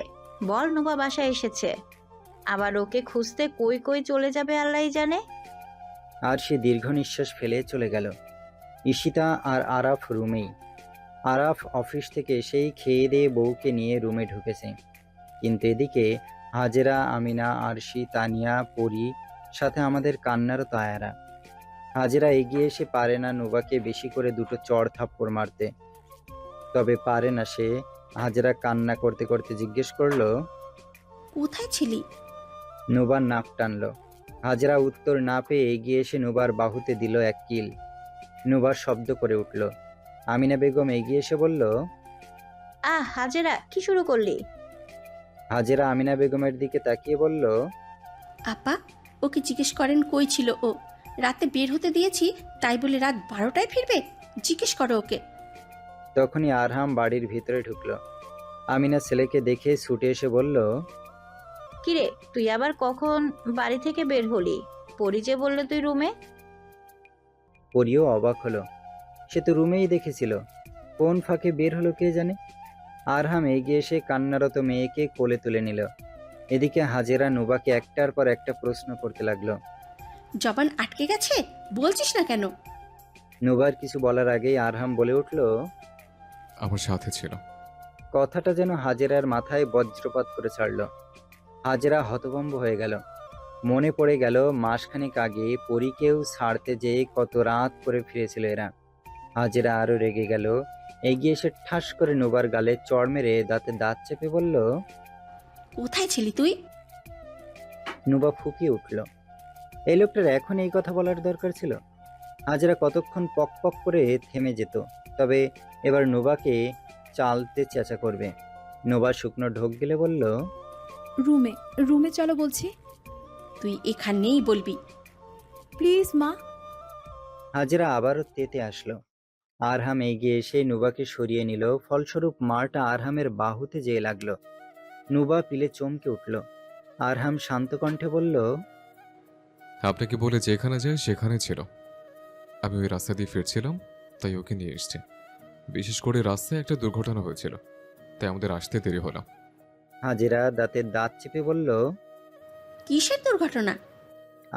বল নুবা বাসায় এসেছে। আবার ওকে খুঁজতে কই কই চলে যাবে আল্লাহই জানে। আরশি দীর্ঘ নিঃশ্বাস ফেলে চলে গেল। ঈশিতা আর আরাফ রুমেই। আরাফ অফিস থেকে এসেই খেয়ে দিয়ে বউকে নিয়ে রুমে ঢুকেছে, কিন্তু এদিকে হাজেরা, আমিনা, আরশি, তানিয়া, পরি, সাথে আমাদের কান্নারত আয়ারা। হাজেরা এগিয়ে এসে পারে না নুবাকে বেশি করে দুটো চড় থাপ্পড় মারতে, তবে পারে না সে। হাজেরা কান্না করতে করতে জিজ্ঞেস করলো। কোথায় ছিলি? নুবার নাক টানলো। হাজেরা উত্তর না পেয়ে এগিয়ে এসে নুবার বাহুতে দিল এক কিল। নুবার শব্দ করে উঠল। আমিনা বেগম এগিয়ে এসে বলল। হাজেরা, কি শুরু করলি? হাজেরা আমিনা বেগমের দিকে তাকিয়ে বলল। আপা, ওকে জিজ্ঞেস করেন কই ছিল ও। রাতে বের হতে দিয়েছি, তাই বলে রাত 12টায় ফিরবে? জিজ্ঞেস করো ওকে। তখনই আরহাম বাড়ির ভিতরে ঢুকলো। আমিনা ছেলেকে দেখে ছুটে এসে বলল, কিরে, তুই আবার কখন বাড়ি থেকে বের হলি? পরি যে বললো তুই রুমে। পরিও অবাক হলো, সে তো রুমেই দেখেছিল, কোন ফাঁকে বের হলো কে জানে। আরহাম এগিয়ে এসে কান্নারত মেয়েকে কোলে তুলে নিল। এদিকে হাজেরা নুবাকে একটার পর একটা প্রশ্ন করতে লাগলো। জবান আটকে গেছে, বলছিস না কেন? নুবার কিছু বলার আগেই আরহাম বলে উঠল, আমার সাথে ছিল। কথাটা যেন হাজেরার মাথায় বজ্রপাত করে ছাড়ল। হাজেরা হতভম্ব হয়ে গেল। মনে পড়ে গেল মাসখানেক আগে পরীকেও ছাড়তে যেয়ে কত রাত করে ফিরেছিল এরা। হাজেরা আরো রেগে গেল। এগিয়ে এসে ঠাস করে নুবার গালে চড় মেরে দাঁতে দাঁত চেপে বলল, কোথায় ছিলি তুই? নুবা ফুঁকিয়ে উঠল। এই লোকটার এখন এই কথা বলার দরকার ছিল? হাজেরা কতক্ষণ পক পক করে থেমে যেত, তবে এবার নুবাকে চালতে চেঁচা করবে। নুবা শুকনো ঢোক গেলে বলল, রুমে রুমে চলো বলছি। তুই এখানেই বলবি। প্লিজ মা। হাজেরা আবারও তেতে আসলো। আরহাম এগিয়ে এসে নুবাকে সরিয়ে নিল, ফলস্বরূপ মারটা আরহামের বাহুতে যেয়ে লাগলো। নুবা পিলে চমকে উঠল। আরহাম শান্ত কণ্ঠে বলল, আপনাকে বলে যেখানে যায় সেখানে ছিল। আমি ওই রাস্তা দিয়ে ফিরছিলাম, তাই ওকে নিয়ে এসছি। বিশেষ করে রাস্তায় একটা দুর্ঘটনা হয়েছিল, তাই আমাদের আসতে দেরি হলো। হাজেরা দাঁতে দাঁত চেপে বলল। কিসের দুর্ঘটনা?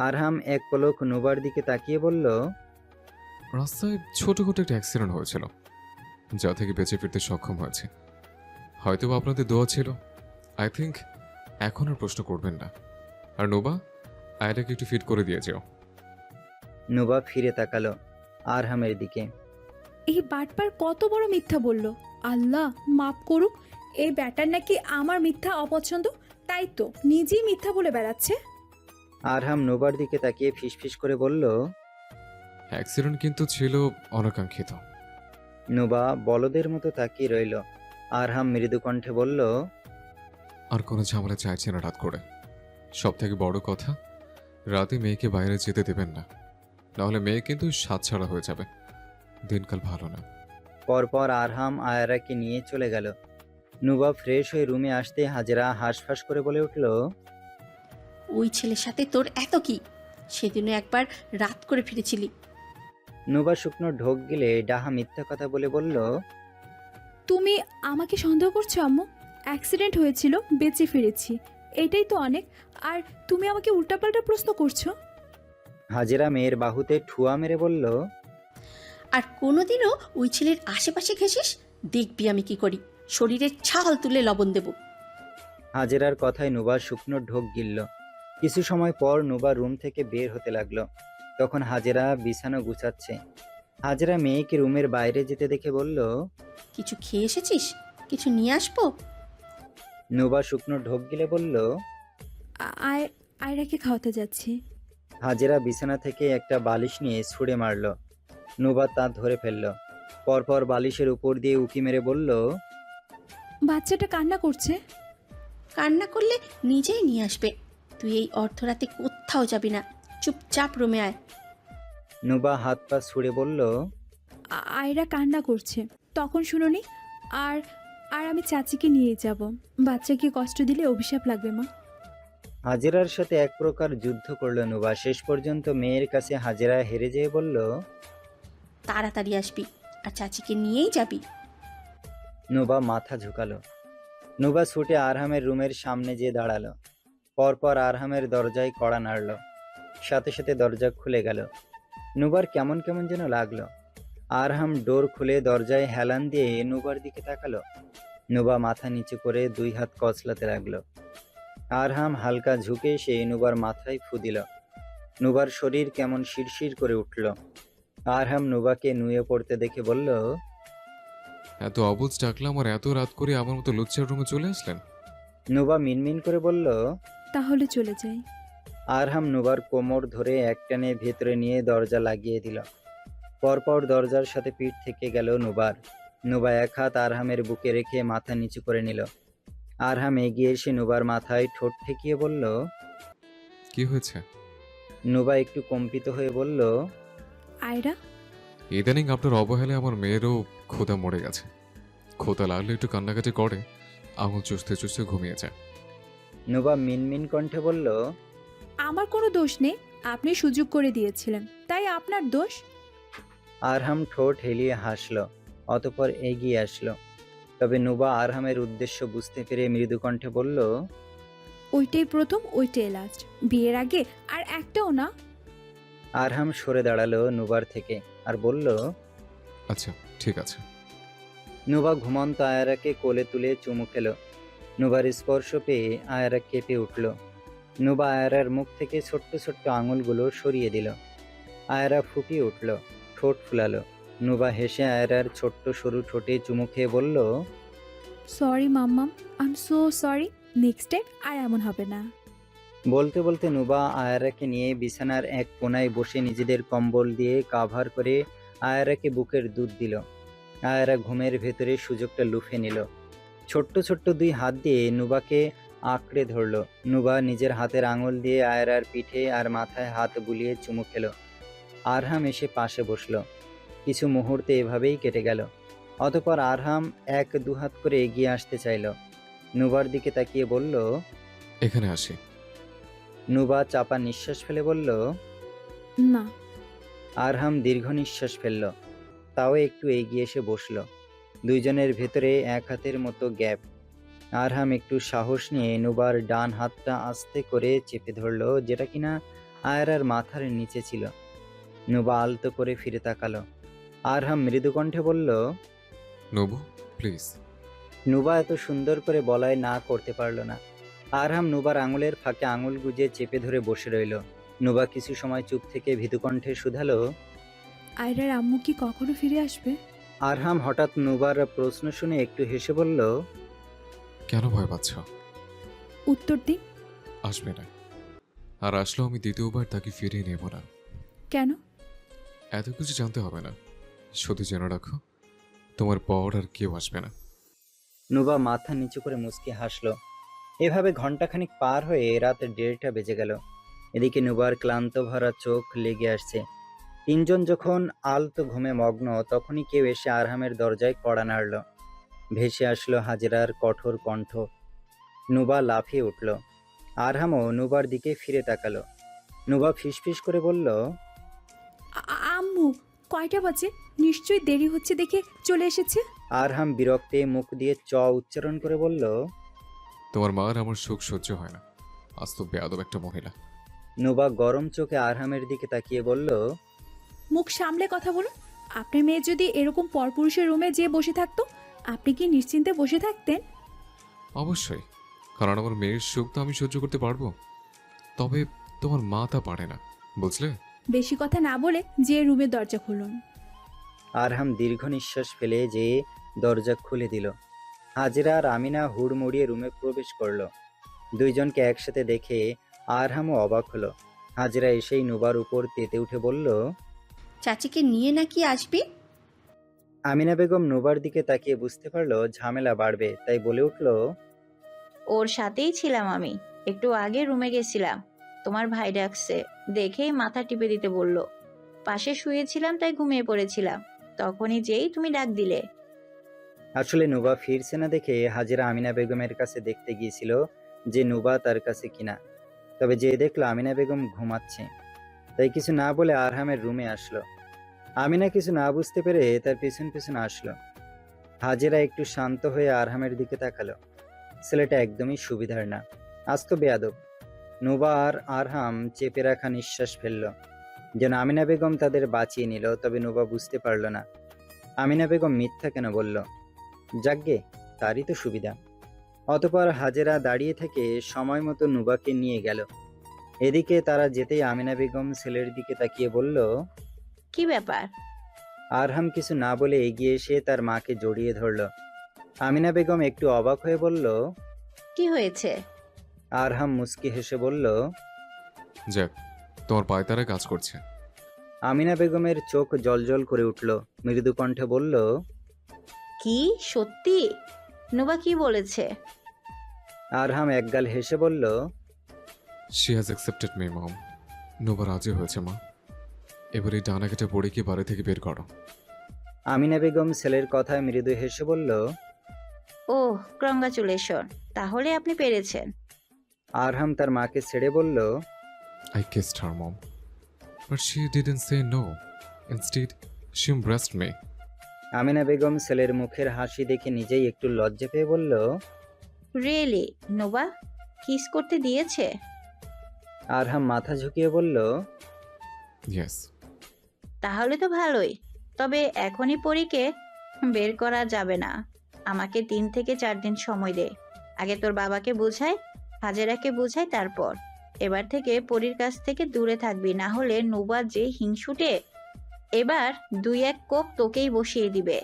আরহাম এক পলক নুবার দিকে তাকিয়ে বলল, রাস্তায় ছোটখাটো একটা অ্যাক্সিডেন্ট হয়েছিল, যা থেকে বেঁচে ফিরতে সক্ষম হয়েছে। হয়তো আপনাদের দোয়া ছিল। আই থিঙ্ক এখন আর প্রশ্ন করবেন না। আর নোবা, আয়টাকে একটু ফিট করে দিয়ে যাও। নুবা ফিরে তাকালো আরহামের দিকে। এই বাটপার কত বড় মিথ্যা বলল! আল্লাহ মাফ করুক, এই ব্যাটার নাকি আমার মিথ্যা অপছন্দ, তাই তো নিজেই মিথ্যা বলে বেড়াচ্ছে। আরহাম নুবার দিকে তাকিয়ে ফিসফিস করে বলল, অ্যাক্সিডেন্ট কিন্তু ছিল অনাকাঙ্ক্ষিত। নুবা বলদের মতো তাকিয়ে রইল। আরহাম মৃদু কণ্ঠে বলল, আর কোনো ঝামেলা চাইছে না রাত করে। সব থেকে বড় কথা, রাতে মেয়েকে বাইরে যেতে দেবেন না, নাহলে মেয়ে কিন্তু ছাড়া হয়ে যাবে। দিনকাল ভালো না। পরপর আরহাম আয়ারাকে নিয়ে চলে গেল। নুবা ফ্রেশ হয়ে রুমে আসতে হাজেরা হাঁসফাঁস করে বলে উঠল, ওই ছেলের সাথে তোর এত কি? সেদিনও একবার রাত করে ফিরেছিলি। নুবা শুকনো ঢোক গিলে ডাহা মিথ্যা কথা বলে বলল, তুমি আমাকে সন্দেহ করছো আম্মু? অ্যাক্সিডেন্ট হয়েছিল, বেঁচে ফিরেছি, এটাই তো অনেক। আর তুমি আমাকে উল্টাপাল্টা প্রশ্ন করছো। হাজেরা মেয়ের বাহুতে ঠুয়া মেরে বলল, আর কোনোদিনও ওই ছেলের আশেপাশে ঘেসিস, দেখবি আমি কি করি। শরীরের ছাল তুলে লবণ দেব। হাজেরার কথায় নুবা শুকনো ঢোক গিলল। কিছু সময় পর নুবা রুম থেকে বের হতে লাগলো। তখন হাজেরা বিছানা গুছাচ্ছে। হাজেরা মেয়েকে রুমের বাইরে যেতে দেখে বলল, কিছু খেয়ে এসেছিস? কিছু নিয়ে আসবো? নুবা শুকনো ঢোক গিলে বলল, আয়রাকে খাওয়াতে যাচ্ছি। হাজেরা বিছানা থেকে একটা বালিশ নিয়ে ছুঁড়ে মারল। নুবা তা ধরে ফেলল। পরপর বালিশের উপর দিয়ে উকি মেরে বলল, বাচ্চাটা কান্না করছে। কান্না করলে নিজেই নিয়ে আসবে। তুই এই অর্ধরাতে কোথাও যাবি না, চুপচাপ রুমে আয়। নুবা হাত পা ছুঁড়ে বলল, আয়রা কান্না করছে, তখন শুনোনি? আর আর আমি চাচিকে নিয়ে যাব। বাচ্চাকে কষ্ট দিলে অভিশাপ লাগবে মা। হাজেরার সাথে এক প্রকার যুদ্ধ করল নুবা। শেষ পর্যন্ত মেয়ের কাছে হাজেরা হেরে যেয়ে বলল, তাড়াতাড়ি আসবি, আর চাচিকে নিয়েই যাবি। নুবা মাথা ঝুঁকালো। নুবা ছুটে আরহামের রুমের সামনে যেয়ে দাঁড়ালো। পরপর আরহামের দরজায় কড়া নাড়ল। সাথে সাথে দরজা খুলে গেল। নুবার কেমন কেমন যেন লাগলো। আরহাম ডোর খুলে দরজায় হেলান দিয়ে নুবার দিকে তাকালো। নুবা মাথা নিচু করে দুই হাত কচলাতে লাগলো। আরহাম হালকা ঝুঁকে এসে নুবার মাথায় ফু দিল। নুবার শরীর কেমন শিরশির করে উঠল। আরহাম নুবাকে নুয়ে পড়তে দেখে বলল, এত অবুঝ ডাকলাম আর এত রাত করে আমার মতো লুচ্চার রুমে চলে আসলেন? নুবা মিনমিন করে বলল, তাহলে চলে যাই। আরহাম নুবার কোমর ধরে একটানে ভেতরে নিয়ে দরজা লাগিয়ে দিল। পরপর দরজার সাথে পিঠ থেকে গেল নুবার। নুবা এক হাত আরহামের বুকে রেখে মাথা নিচু করে নিল। আরহাম এগিয়ে এসে নুবার মাথায় ঠোঁট ঠেকিয়ে বলল, কি হয়েছে? নুবা একটু কম্পিত হয়ে বলল, আয়রা। ইদানিং আপনার অবহেলায় আমার মেয়েরও ক্ষুধা মরে গেছে। ক্ষুধা লাগলে একটু কান্নাকাটি করে, আঙুল চুষতে চুষতে ঘুমিয়ে যায়। নুবা মিনমিন কণ্ঠে বলল, আমার কোনো দোষ নেই, আপনি সুযোগ করে দিয়েছিলেন, তাই আপনার দোষ। আরহাম ঠোঁট হেলিয়ে হাসল, অতঃপর এগিয়ে আসলো। তবে নুবা আরহামের উদ্দেশ্য বুঝতে পেরে মৃদু কণ্ঠে বলল, ওইটাই প্রথম, ওইটাই লাস্ট, বিয়ের আগে আর একটাও না। আরহাম সরে দাঁড়ালো নুবার থেকে আর বলল, আচ্ছা ঠিক আছে। নুবা ঘুমন্ত আয়ারাকে কোলে তুলে চুমু খেল। নুবার স্পর্শ পেয়ে আয়ারা কেঁপে উঠল। নুবা আয়ারার মুখ থেকে ছোট্ট ছোট্ট আঙুলগুলো সরিয়ে দিল। আয়ারা ফুপিয়ে উঠল, ঠোঁট ফুলালো। নুবা হেসে আয়ারার ছোট্ট সরু ঠোঁটে চুমু খেয়ে বলল, সরি মাম্মাম, I am so sorry, next time আর এমন হবে না। বলতে বলতে নুবা আয়ারাকে নিয়ে বিছানার এক কোনায় বসে নিজেদের কম্বল দিয়ে কাভার করে আয়ারাকে বুকের দুধ দিল। আয়ারা ঘুমের ভেতরে সুযোগটা লুফে নিল। ছোট্ট ছোট্ট দুই হাত দিয়ে নুবাকে আঁকড়ে ধরল। নুবা নিজের হাতের আঙুল দিয়ে আয়ারার পিঠে আর মাথায় হাত বুলিয়ে চুমু খেল। আরহাম এসে পাশে বসল। কিছু মুহূর্তে এভাবেই কেটে গেল। অতঃপর আরহাম এক দু হাত করে এগিয়ে আসতে চাইল। নুবার দিকে তাকিয়ে বলল, এখানে আসি। নুবা চাপা নিঃশ্বাস ফেলে বলল, না। আরহাম দীর্ঘ নিঃশ্বাস ফেলল, তাও একটু এগিয়ে এসে বসল। দুইজনের ভেতরে এক হাতের মতো গ্যাপ। আরহাম একটু সাহস নিয়ে নুবার ডান হাতটা আস্তে করে চেপে ধরল, যেটা কিনা আয়রার মাথার নিচে ছিল। নুবা আলতো করে ফিরে তাকালো। আরহাম মৃদু কণ্ঠে বলল, নবু প্লিজ। নুবা এত সুন্দর করে বলায় না করতে পারল না। আরহাম নুবার আঙুলের ফাঁকে আঙুল গুজে চেপে ধরে বসে রইল। নুবা কিছু সময় চুপ থেকে ভীতু কণ্ঠে শুধালো, আয়রার আম্মু কি কখনো ফিরে আসবে? আরহাম হঠাৎ নুবার প্রশ্ন শুনে একটু হেসে বলল, কেন ভয় পাচ্ছ? উত্তর দিন। আসবে না, আর আসলেও আমি দ্বিতীয়বার তাকে ফিরিয়ে নেব না। কেন? এত কিছু জানতে হবে না, শুধু জেনে রাখো তোমার পর আর কেউ আসবে না। নুবা মাথা নিচু করে মুচকি হাসলো। এভাবে ঘন্টাখানিক পার হয়ে রাত 1:30 বেজে গেল। এদিকে নুবার ক্লান্ত ভরা চোখ লেগে আসছে। তিনজন যখন আলতো ঘুমে মগ্ন, তখনই কেউ এসে আরহামের দরজায় কড়া নাড়ল। ভেসে আসলো হাজেরার কঠোর কণ্ঠ। নুবা লাফিয়ে উঠল। আরহামও নুবার দিকে ফিরে তাকালো। নুবা ফিসফিস করে বলল, আম্মু কয়টা বাজে? নিশ্চয়ই দেরি হচ্ছে দেখে চলে এসেছে। আরহাম বিরক্তে মুখ দিয়ে চ উচ্চারণ করে বলল, তোমার মার আমার সুখ সহ্য হয় না, আজ তো বেয়াদব একটা মহিলা। নুবা গরম চোখে আরহামের দিকে তাকিয়ে বলল, মুখ সামলে কথা বলুন। আপনার মেয়ে যদি এরকম পরপুরুষের রুমে যেয়ে বসে থাকতো, আপনি কি নিশ্চিন্তে বসে থাকতেন? অবশ্যই, কারণ আমার মেয়ের সুখ তো আমি সহ্য করতে পারবো, তবে তোমার মা তা পারে না, বুঝলে? বেশি কথা না বলে যে রুমের দরজা খুলুন। আরহাম দীর্ঘ নিঃশ্বাস ফেলে যে দরজা খুলে দিল। হাজেরা আর আমিনা হুড়মুড়িয়ে রুমে প্রবেশ করলো। দুইজনকে একসাথে দেখে আরহামও অবাক হলো। হাজেরা এসেই নুবার উপর তেতে উঠে বলল, চাচিকে নিয়ে নাকি আসবি? আমিনা বেগম নুবার দিকে তাকিয়ে বুঝতে পারলো ঝামেলা বাড়বে, তাই বলে উঠল, ওর সাথেই ছিলাম আমি, একটু আগে রুমে গেছিলাম, তোমার ভাই ডাকছে দেখেই মাথা টিপে দিতে বলল। পাশে শুয়েছিলাম তাই ঘুমিয়ে পড়েছিলাম, তখনই যেই তুমি ডাক দিলে। আসলে নুবা ফিরছে না দেখে হাজেরা আমিনা বেগমের কাছে দেখতে গিয়েছিল যে নুবা তার কাছে কিনা। তবে যে দেখলো আমিনা বেগম ঘুমাচ্ছে, তাই কিছু না বলে আরহামের রুমে আসলো। আমিনা কিছু না বুঝতে পেরে তার পেছন পেছন আসলো। হাজেরা একটু শান্ত হয়ে আরহামের দিকে তাকালো। ছেলেটা একদমই সুবিধার না, আজ তো বেয়াদব। নুবা আর আরহাম চেপে রাখা নিঃশ্বাস ফেলল, যেন আমিনা বেগম তাদের বাঁচিয়ে নিল। তবে নুবা বুঝতে পারল না আমিনা বেগম মিথ্যা কেন বলল। যাগ্গে, তারই তো সুবিধা। অতঃপর হাজেরা দাঁড়িয়ে থেকে সময় মতো নুবাকে নিয়ে গেল। এদিকে তারা যেতেই আমিনা বেগম ছেলের দিকে তাকিয়ে বলল, কি ব্যাপার? আরহাম কিছু না বলে এগিয়ে এসে তার মাকে জড়িয়ে ধরল। আমিনা বেগম একটু অবাক হয়ে বলল, কি হয়েছে? আরহাম মুচকি হেসে বলল, যাক, তোমার পায়তারা কাজ করছে। আমিনা বেগমের চোখ জলজল করে উঠল। মৃদু কণ্ঠে বলল, কি সত্যি? নুবা কি বলেছে? আরহাম একগাল হেসে বলল, she has accepted me mom. Noba রাজি হয়েছে মা। এবার এই ডানাকেটে পড়ে কি বাড়ি থেকে বের করো। আমিনা বেগম ছেলের কথায় মৃদু হেসে বলল। ও কংগ্রাচুলেশন, তাহলে আপনি পেরেছেন। আরহাম তার মাকে ছেড়ে বলল। I kissed her mom, but she didn't say no. Instead, she embraced me. Amina Begum ছেলের মুখের হাসি দেখে নিজেই একটু লজ্জা পেয়ে বলল। রিয়েলি নোবা কিস করতে দিয়েছে? আরহাম মাথা ঝুঁকিয়ে বলল। Yes. তাহলে তো ভালোই, তবে এখনই পরীকে বের করা যাবে না। আমাকে 3 থেকে 4 দিন সময় দে। আগে তোর বাবাকে বুঝাই, হাজেরাকে বুঝাই, তারপর। এবার থেকে পরীর কাছ থেকে দূরে থাকবি, না হলে নোবা যে হিংসুটে, এবার 2-1 কোপ তোকেই বসিয়ে দিবে।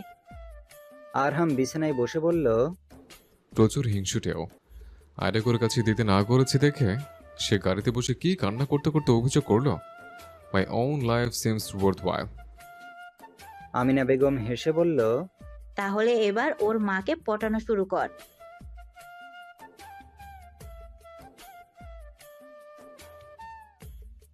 আরহাম বিছানায় বসে বলল। প্রচুর হিংসুটেও আয়নাগরের কাছে দিতে না করেছি দেখে সে গাড়িতে বসে কি কান্না করতে করতে অভিযোগ করলো, my own life seems worthwhile. Amina Begum হেসে বলল। তাহলে এবার ওর মাকে পটানো শুরু কর।